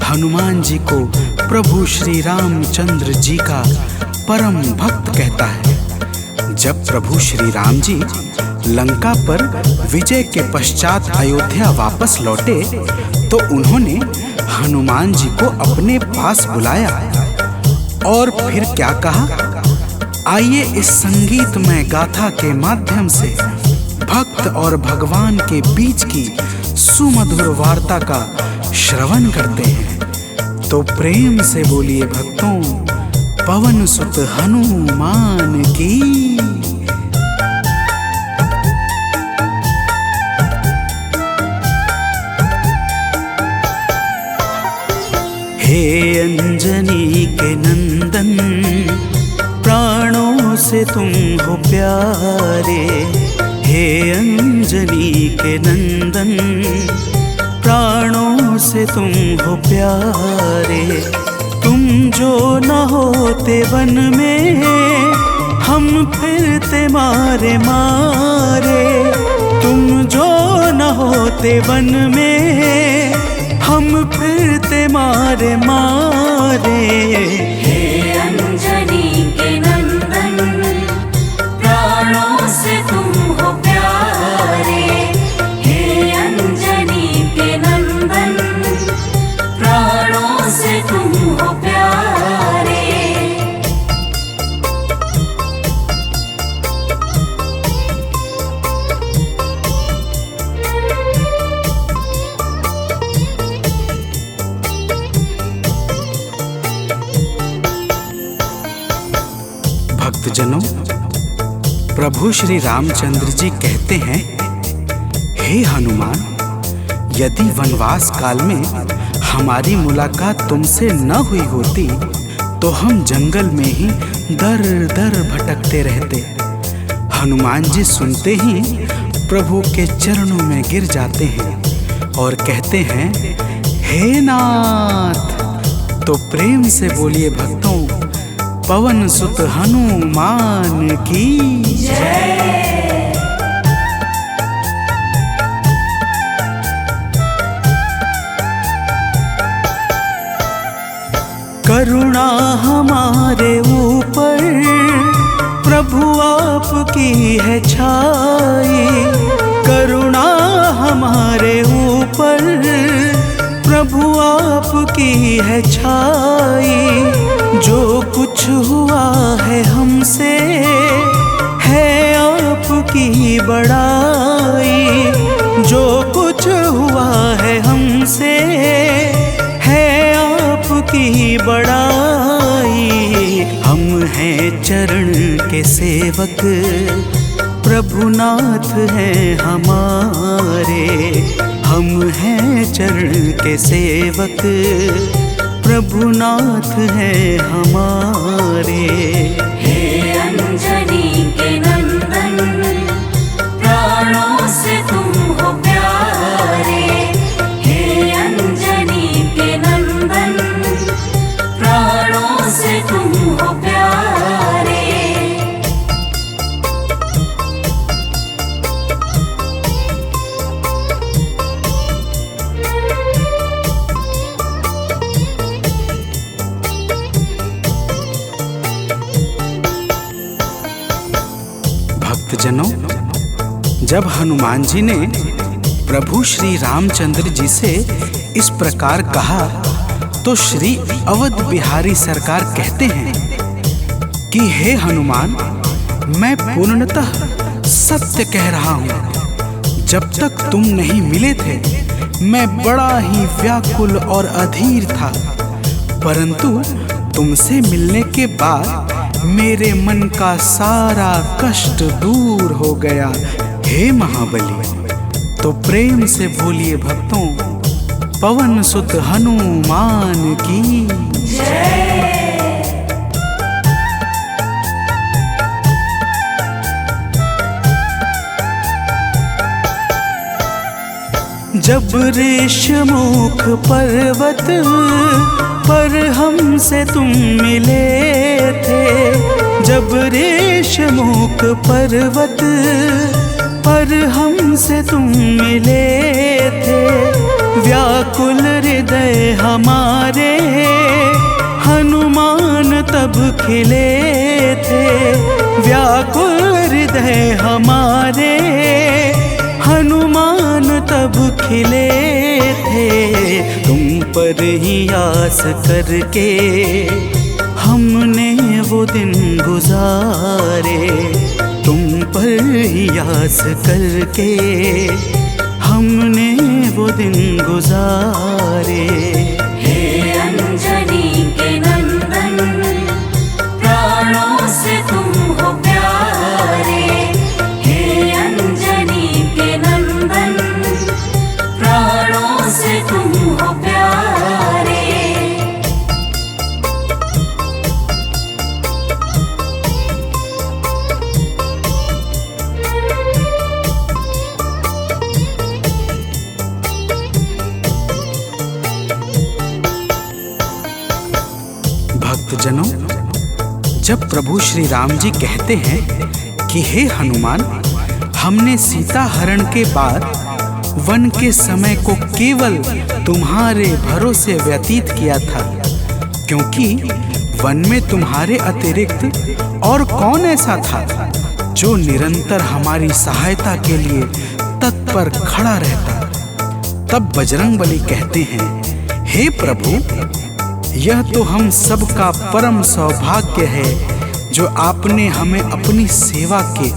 हनुमान जी को प्रभु श्री रामचंद्र जी का परम भक्त कहता है। जब प्रभु श्री राम जी लंका पर विजय के पश्चात अयोध्या वापस लौटे तो उन्होंने हनुमान जी को अपने पास बुलाया और फिर क्या कहा, आइए इस संगीतमय गाथा के माध्यम से भक्त और भगवान के बीच की सुमधुर वार्ता का श्रवण करते हैं। तो प्रेम से बोलिए भक्तों, पवन सुत हनुमान की। हे अंजनी के नंदन, प्राणों से तुम हो प्यारे। हे अंजनी के नंदन, प्राणों से तुम हो प्यारे। तुम जो न होते वन में, हम फिरते मारे मारे। तुम जो न होते वन में, हम फिरते मारे मारे। हे अंजनी के नंदन, प्राणों से तुम हो प्यारे। हे अंजनी के नंदन, प्राणों से तुम हो प्यारे। भक्तजनों, प्रभु श्री रामचंद्र जी कहते हैं, हे हनुमान, यदि वनवास काल में हमारी मुलाकात तुमसे न हुई होती तो हम जंगल में ही दर दर भटकते रहते। हनुमान जी सुनते ही प्रभु के चरणों में गिर जाते हैं और कहते हैं, हे नाथ। तो प्रेम से बोलिए भक्तों, पवन सुत हनुमान की जय। करुणा हमारे ऊपर प्रभु आपकी है छाई। करुणा हमारे ऊपर प्रभु आपकी है छाई। जो कुछ हुआ है हमसे है आपकी बड़ाई। जो कुछ हुआ है हमसे है आपकी बड़ाई। हम हैं चरण के सेवक, प्रभुनाथ हैं हमारे। हम हैं चरण के सेवक, प्रभुनाथ हैं हमारे। हे अंजनी के नंदन, प्राणों से तुम हो प्यारे। हे अंजनी के नंदन, प्राणों से तुम हो प्यारे। भक्तजनों, जब हनुमान जी ने प्रभु श्री रामचंद्र जी से इस प्रकार कहा तो श्री अवध बिहारी सरकार कहते हैं कि हे हनुमान, मैं पूर्णतः सत्य कह रहा हूँ। जब तक तुम नहीं मिले थे मैं बड़ा ही व्याकुल और अधीर था, परंतु तुमसे मिलने के बाद मेरे मन का सारा कष्ट दूर हो गया। हे महाबली। तो प्रेम से बोलिए भक्तों, पवन सुत हनुमान की जय। जब ऋषमुख पर्वत पर हमसे तुम मिले थे, जब रेशमुख पर्वत पर हमसे तुम मिले थे, व्याकुल हृदय हमारे हनुमान तब खिले थे। व्याकुल हृदय हमारे हनुमान तब खिले थे। तुम पर ही आस करके हमने वो दिन गुजारे, तुम पर ही आस करके हमने वो दिन गुजारे। हे अंजनी के नंदन, प्राणों से तुम हो प्यारे। हे अंजनी के नंदन, प्राणों से तुम हो प्यारे। भक्तजनों, जब प्रभु श्री राम जी कहते हैं कि हे हनुमान, हमने सीता हरण के बाद वन के समय को केवल तुम्हारे भरोसे व्यतीत किया था, क्योंकि वन में तुम्हारे अतिरिक्त और कौन ऐसा था जो निरंतर हमारी सहायता के लिए तत्पर खड़ा रहता। तब बजरंगबली कहते हैं, हे प्रभु, यह तो हम सबका परम सौभाग्य है जो आपने हमें अपनी सेवा के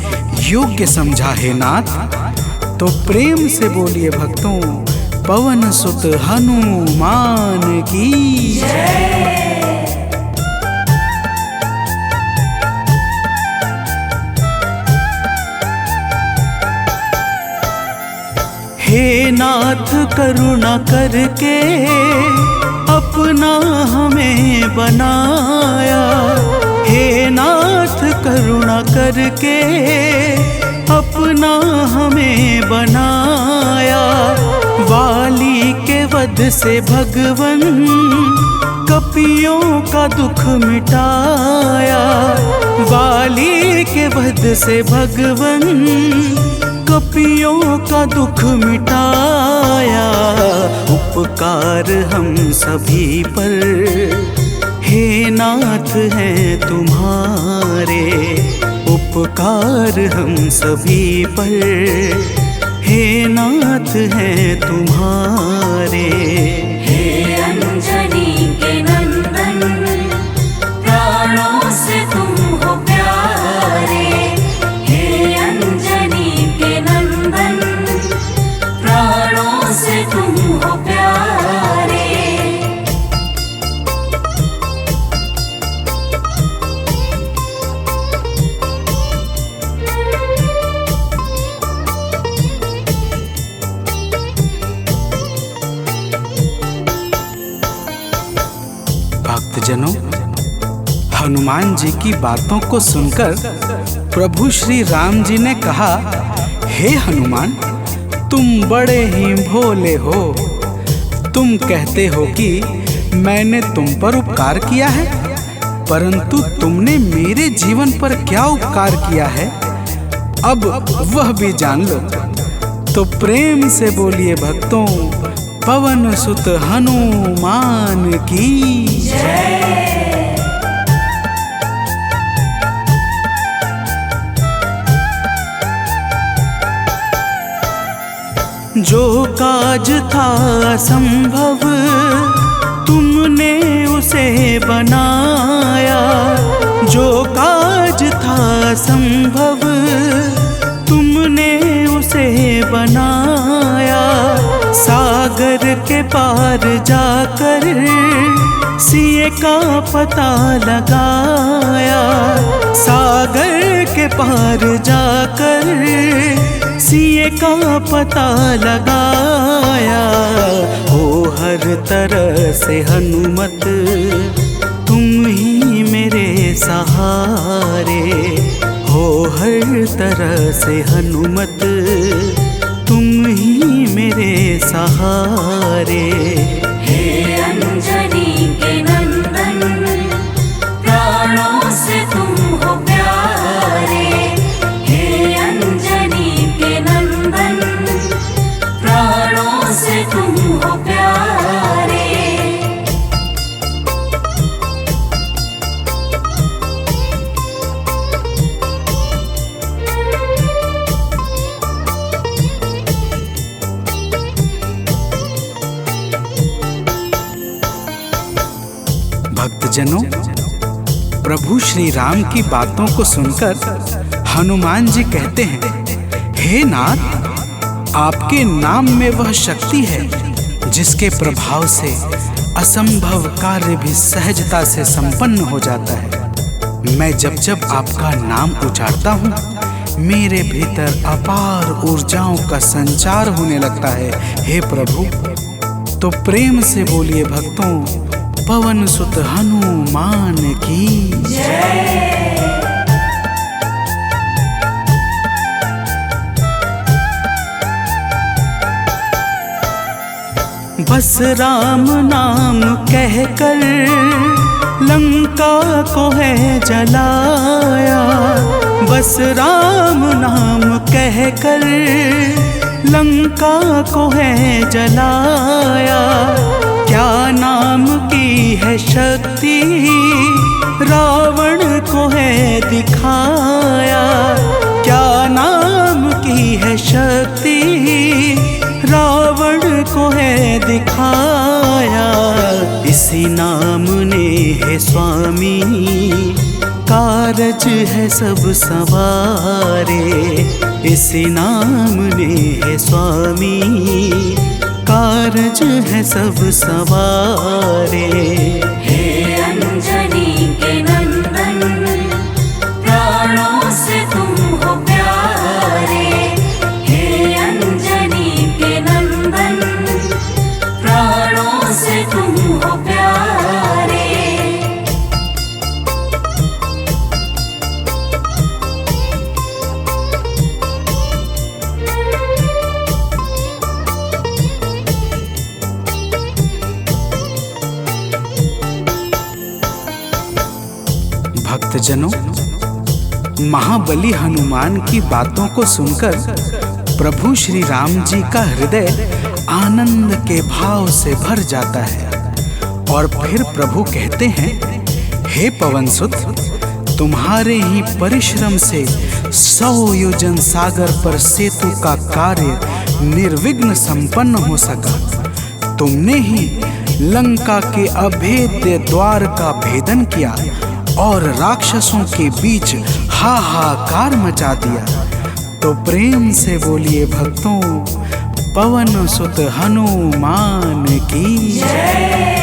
योग्य समझा है नाथ। तो प्रेम से बोलिए भक्तों, पवन सुत हनुमान की जय। हे नाथ करुणा करके अपना हमें बनाया। हे नाथ करुणा करके अपना हमें बनाया। वाली के वध से भगवन कपियों का दुख मिटाया। वाली के वध से भगवन कपियों का दुख मिटाया। उपकार हम सभी पर हे नाथ हैं तुम्हारे। उपकार हम सभी पर हे नाथ हैं तुम्हारे। हे अंजनी के नंदन, प्राणों से तुम हो प्यारे। हे अंजनी के नंदन, प्राणों से तुम हो प्यारे। भक्तजनों, हनुमान जी की बातों को सुनकर प्रभु श्री राम जी ने कहा, हे हनुमान, तुम बड़े ही भोले हो। तुम कहते हो कि मैंने तुम पर उपकार किया है, परंतु तुमने मेरे जीवन पर क्या उपकार किया है, अब वह भी जान लो। तो प्रेम से बोलिए भक्तों, पवन सुत हनुमान की जय। जो काज था असंभव तुमने उसे बनाया। जो काज था असंभव तुमने उसे बनाया। सागर के पार जाकर सिए का पता लगाया। सागर के पार जाकर सिए का पता लगाया। हो हर तरह से हनुमत तुम ही मेरे सहारे। हो हर तरह से हनुमत तुम ही मेरे सहारे। हे अंजनी के नंदन, प्राणों से तुम हो भक्तजनों, प्रभु श्री राम की बातों को सुनकर हनुमान जी कहते हैं, हे नाथ, आपके नाम में वह शक्ति है जिसके प्रभाव से असंभव कार्य भी सहजता से संपन्न हो जाता है। मैं जब जब आपका नाम उच्चारता हूँ, मेरे भीतर अपार ऊर्जाओं का संचार होने लगता है। हे प्रभु, तो प्रेम से बोलिए भक्तों, पवन सुत हनुमान की जय। बस राम नाम कहकर लंका को है जलाया, बस राम नाम कहकर लंका को है जलाया। क्या नाम की है शक्ति रावण को है दिखाया, क्या नाम की है शक्ति रावण को है दिखाया। इसी नाम ने है स्वामी कारज है सब सवारे, इसी नाम ने है स्वामी कारज है सब सवारे। हे अंजनी के नंदन, प्राणों से तुम हो प्यारे। हे अंजनी के नंदन, प्राणों से तुम हो प्यारे। भक्तजनों, महाबली हनुमान की बातों को सुनकर प्रभु श्री राम जी का हृदय आनंद के भाव से भर जाता है और फिर प्रभु कहते हैं, हे पवनसुत, तुम्हारे ही परिश्रम से 100 योजन सागर पर सेतु का कार्य निर्विघ्न संपन्न हो सका। तुमने ही लंका के अभेद्य द्वार का भेदन किया और राक्षसों के बीच हाहाकार मचा दिया। तो प्रेम से बोलिए भक्तों, पवन सुत हनुमान की जय।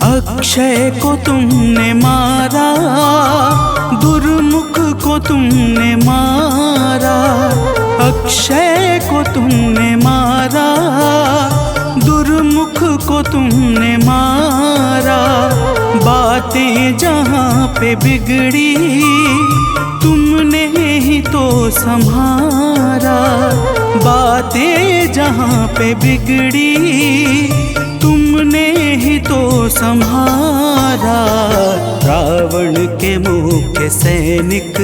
अक्षय को तुमने मारा, दुर्मुख को तुमने मारा, अक्षय को तुमने मारा, दुर्मुख को तुमने मारा। बातें जहाँ पे बिगड़ी तुमने ही तो संभारा, बातें जहाँ पे बिगड़ी तुमने ही तो संहारा। रावण के मुख्य सैनिक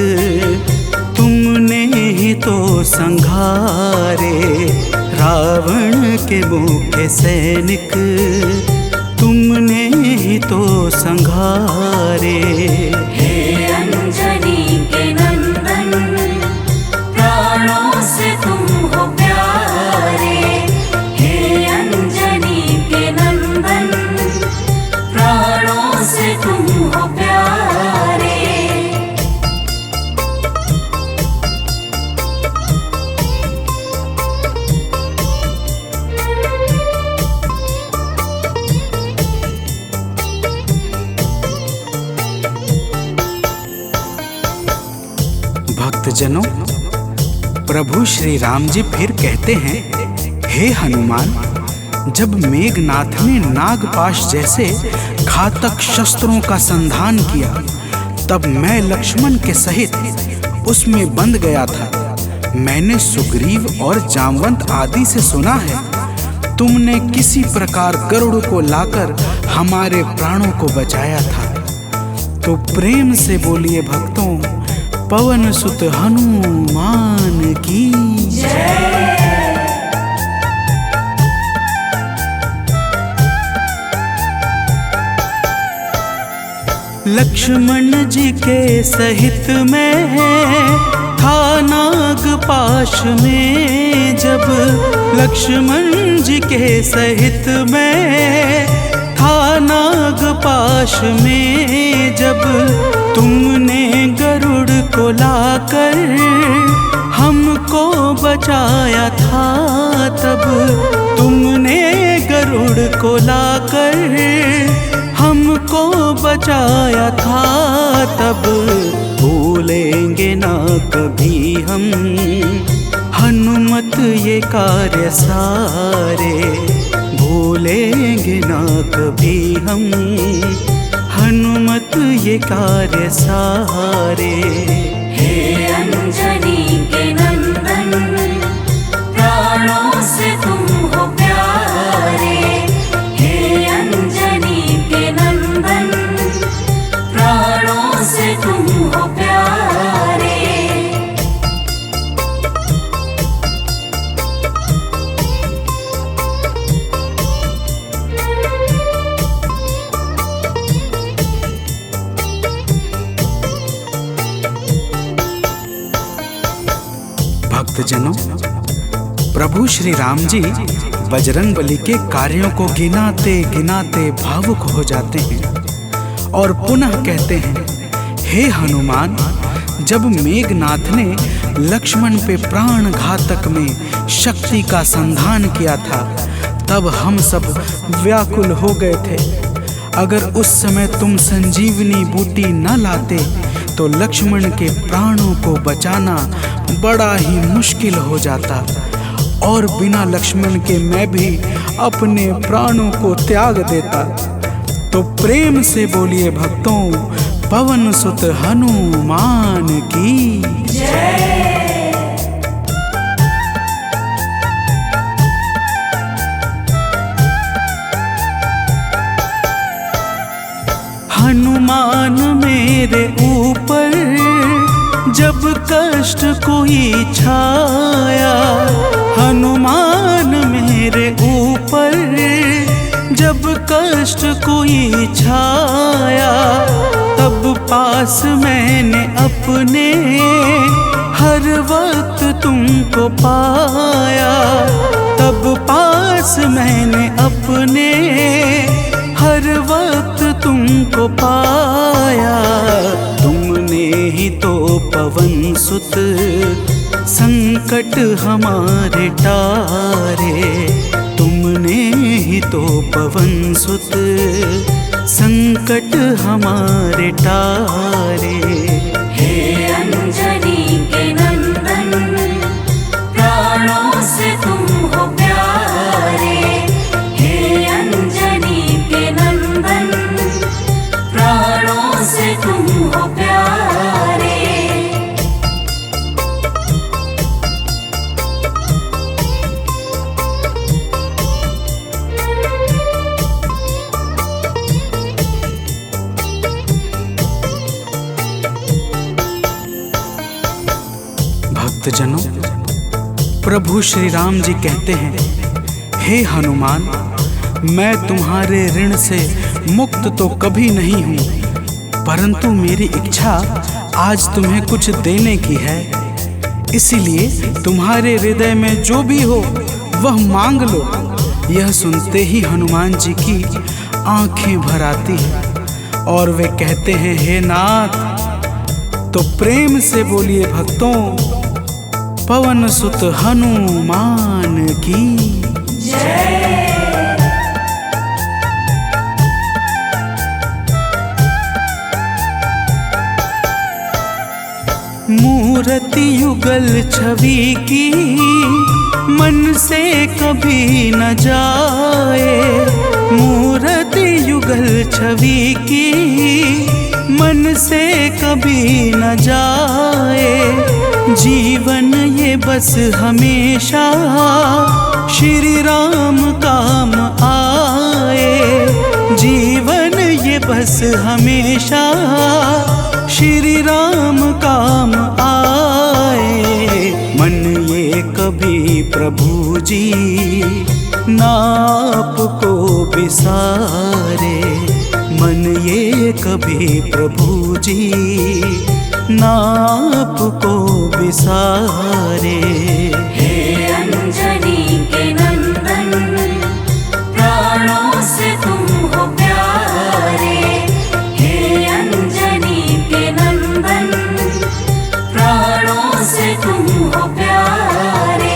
तुमने ही तो संघारे, रावण के मुख्य सैनिक तुमने ही तो संघारे। हे अंजनी के नंदन, प्राणों से तुम हो प्यारे। हे अंजनी के नंदन, प्राणों से तुम हो प्यारे। भक्तजनों, प्रभु श्री राम जी फिर कहते हैं, हे हनुमान, जब मेघनाथ ने नागपाश जैसे घातक शस्त्रों का संधान किया, तब मैं लक्ष्मण के सहित उसमें बंध गया था। मैंने सुग्रीव और जामवंत आदि से सुना है, तुमने किसी प्रकार गरुड़ को लाकर हमारे प्राणों को बचाया था। तो प्रेम से बोलिए भक्तों, पवन सुत हनुमान की जय। लक्ष्मण जी के सहित में था नागपाश में। जब लक्ष्मण जी के सहित में था नागपाश में, जब तुमने गरुड़ को लाकर हमको बचाया था, तब तुमने गरुड़ को लाकर हमको बचाया था, तब भूलेंगे ना कभी हम हनुमत ये कार्य सारे, भूलेंगे ना कभी हम हनुमत ये कार्य सारे। हे अंजनी के नंदन, प्राणों से तुम हो प्यारे। हे अंजनी के नंदन, प्राणों से तुम हो प्यारे। भक्तजनों, प्रभु श्री राम जी बजरंगबली के कार्यों को गिनाते गिनाते भावुक हो जाते हैं और पुनः कहते हैं, हे हनुमान, जब मेघनाथ ने लक्ष्मण पे प्राण घातक में शक्ति का संधान किया था, तब हम सब व्याकुल हो गए थे। अगर उस समय तुम संजीवनी बूटी न लाते तो लक्ष्मण के प्राणों को बचाना बड़ा ही मुश्किल हो जाता, और बिना लक्ष्मण के मैं भी अपने प्राणों को त्याग देता। तो प्रेम से बोलिए भक्तों, पवन सुत हनुमान की जय। हनुमान मेरे ऊपर जब कष्ट कोई छाया, हनुमान मेरे ऊपर जब कष्ट कोई छाया, तब पास मैंने अपने हर वक्त तुमको पाया, तब पास मैंने अपने हर वक्त तुमको पाया। तुमने ही तो पवन सुत संकट हमारे टारे, तुमने ही तो पवन सुत संकट हमारे टारे। हे अंजनी के नंदन, प्राणों से तुम हो प्यारे। हे अंजनी के नंदन, प्राणों से तुम हो प्यारे। भक्तजनों, प्रभु श्री राम जी कहते हैं, हे हनुमान, मैं तुम्हारे ऋण से मुक्त तो कभी नहीं हूँ, परंतु मेरी इच्छा आज तुम्हें कुछ देने की है। इसीलिए तुम्हारे हृदय में जो भी हो वह मांग लो। यह सुनते ही हनुमान जी की आंखें भर आती हैं और वे कहते हैं, हे नाथ। तो प्रेम से बोलिए भक्तों, पवन सुत हनुमान की जय। मूर्ति युगल छवि की मन से कभी न जाए, मूर्ति युगल छवि की मन से कभी न जाए। जीवन ये बस हमेशा श्री राम काम आए, जीवन ये बस हमेशा श्री राम काम आए। मन ये कभी प्रभु जी नाप को बिसारे, मन ये कभी प्रभु जी नाप को विसारे। हे अंजनी के नंदन, प्राणों से तुम हो प्यारे। हे अंजनी के नंदन, प्राणों से तुम हो प्यारे।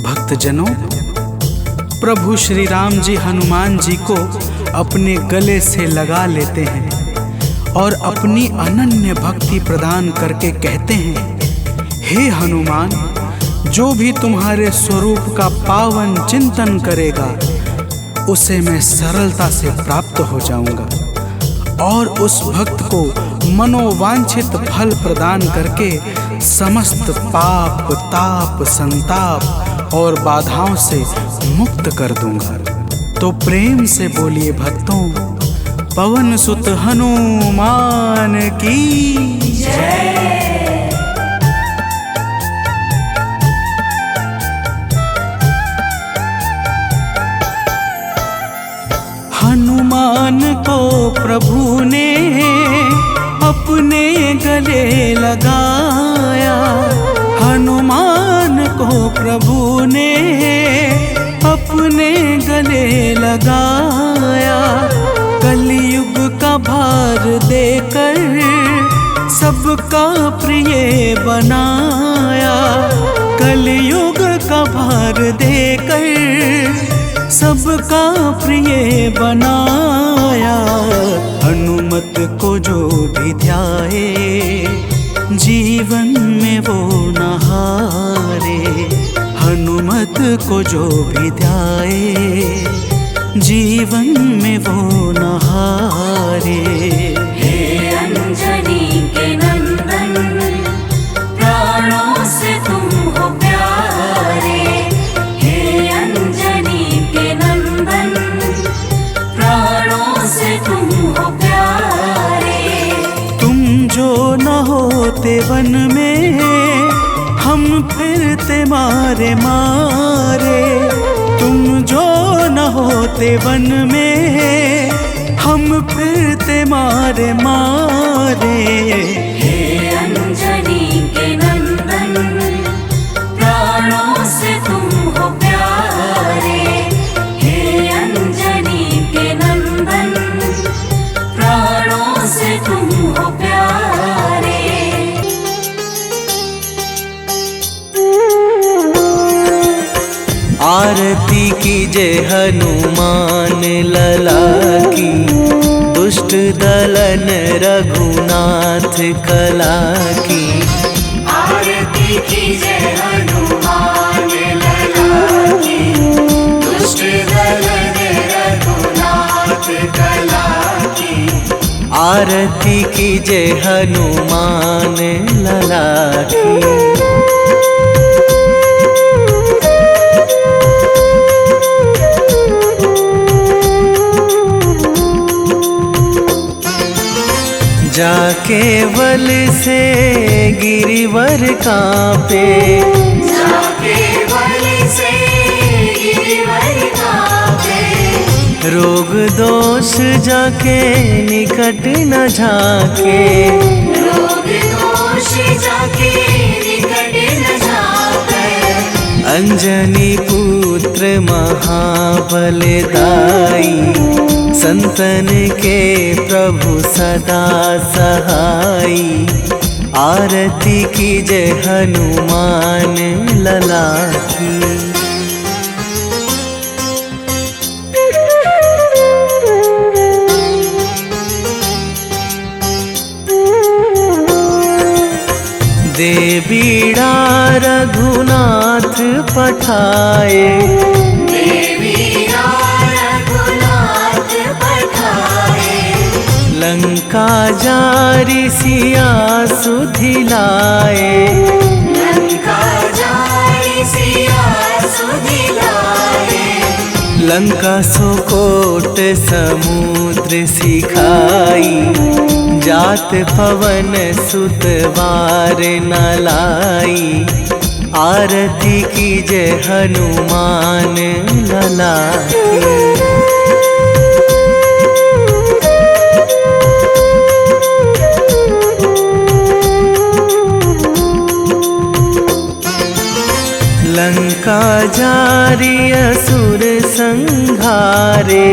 भक्तजनों, प्रभु श्री राम जी हनुमान जी को अपने गले से लगा लेते हैं और अपनी अनन्य भक्ति प्रदान करके कहते हैं, हे हनुमान, जो भी तुम्हारे स्वरूप का पावन चिंतन करेगा उसे मैं सरलता से प्राप्त हो जाऊंगा और उस भक्त को मनोवांछित फल प्रदान करके समस्त पाप, ताप, संताप और बाधाओं से मुक्त कर दूंगा। तो प्रेम से बोलिए भक्तों, पवन सुत हनुमान की जय। हनुमान को प्रभु ने अपने गले लगाया। हनुमान को प्रभु ने अपने गले लगाया। कलयुग का भार देकर सबका प्रिय बनाया। कलयुग का भार देकर सबका प्रिय बनाया। हनुमत को जो भी ध्याए जीवन में वो न हारे। हनुमत को जो भी ध्याए जीवन में वो न हारे। हे अंजनी के नंदन, प्राणों से तुम हो प्यारे। हे अंजनी के नंदन, प्राणों से तुम हो प्यारे। तुम जो न होते वन में हम फिरते मारे मारे। तुम जो न होते वन में हम फिरते मारे मारे। हे अंजनी के नंदन, प्राणों से तुम हो प्यारे। हे अंजनी के नंदन, प्राणों से तुम हो प्यारे। आरती कीजे हनुमान लला की, दुष्ट दलन रघुनाथ कला की। आरती कीजे हनुमान लला की, दुष्ट दलन रघुनाथ कला की। आरती कीजे हनुमान लला की। जाके बल से गिरिवर कांपे। जाके बल से गिरिवर कांपे। रोग दोष जाके निकट न झाके। रोग दोष जाके निकट न झाके। अंजनी पुत्र महाबलदाई, संतन के प्रभु सदा सहाई। आरती कीजे हनुमान लला की। दे बीड़ा रघुनाथ पठाए। लंका जारी सिया सुधिलाए। लंका जारी सिया सुधिलाए। लंका सुकोट समुद्र सिखाई, जात पवन सुत वार न लाई। आरती कीजे हनुमान लला की। लंका जारी असुर संहारे,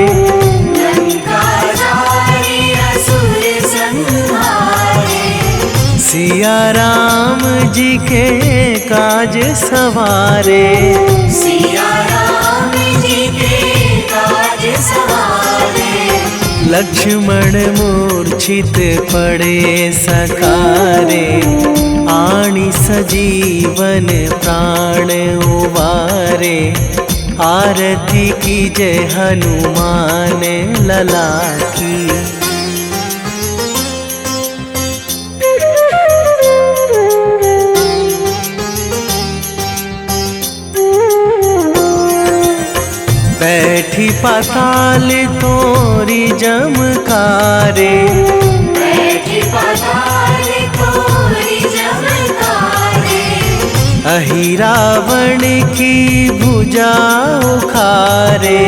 लंका जारी असुर संहारे। सिया राम जी के काज सवारे, सिया राम जी के काज सवारे। लक्ष्मण मूर्छित पड़े सकारे, आणी सजीवन प्राण उबारे। आरती कीजे हनुमान लला की। बैठी पाताल तोरी जमकारे, बैठी पाताल तोरी जमकारे। अहि रावण की भुजा उखारे,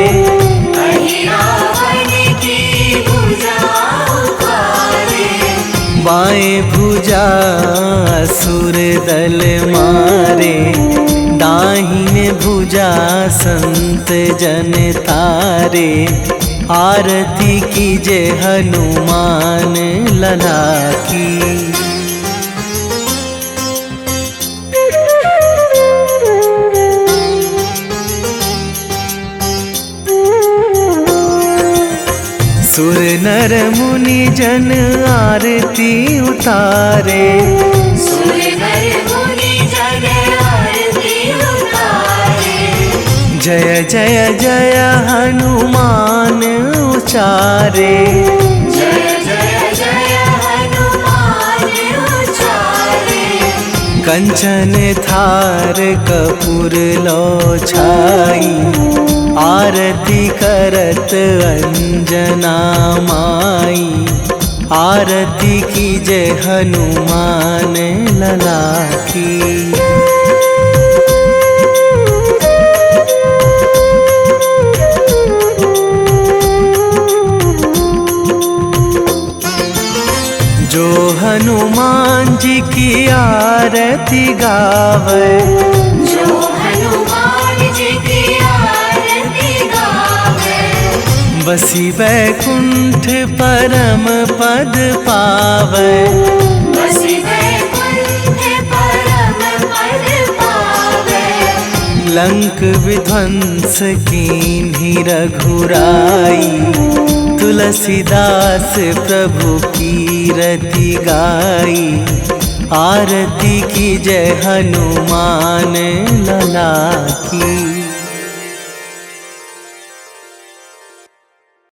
अहि रावण की भुजा उखारे। बाएं भुजा असुर दल मारे, दाहिने भुजा संत जन तारे। आरती कीजे हनुमान लला की। सुर नर मुनि जन आरती उतारे, सुर नर मुनि जन आरती उतारे। जय जय जय हनुमान उचारे, जय जय जय हनुमान उचारे। कंचन थार कपूर लो छाई, आरती करत अंजना माई। आरती कीजे हनुमान लला की। जो हनुमान जी की आरती गावे, जो हनुमान जी की आरती गावे। बसी वैकुंठ परम पद पावे, बसी वैकुंठ परम पद पावे। लंक विध्वंस कीन्ही रघुराई, तुलसीदास प्रभु कीरति गाई। आरती कीजे हनुमान लला की।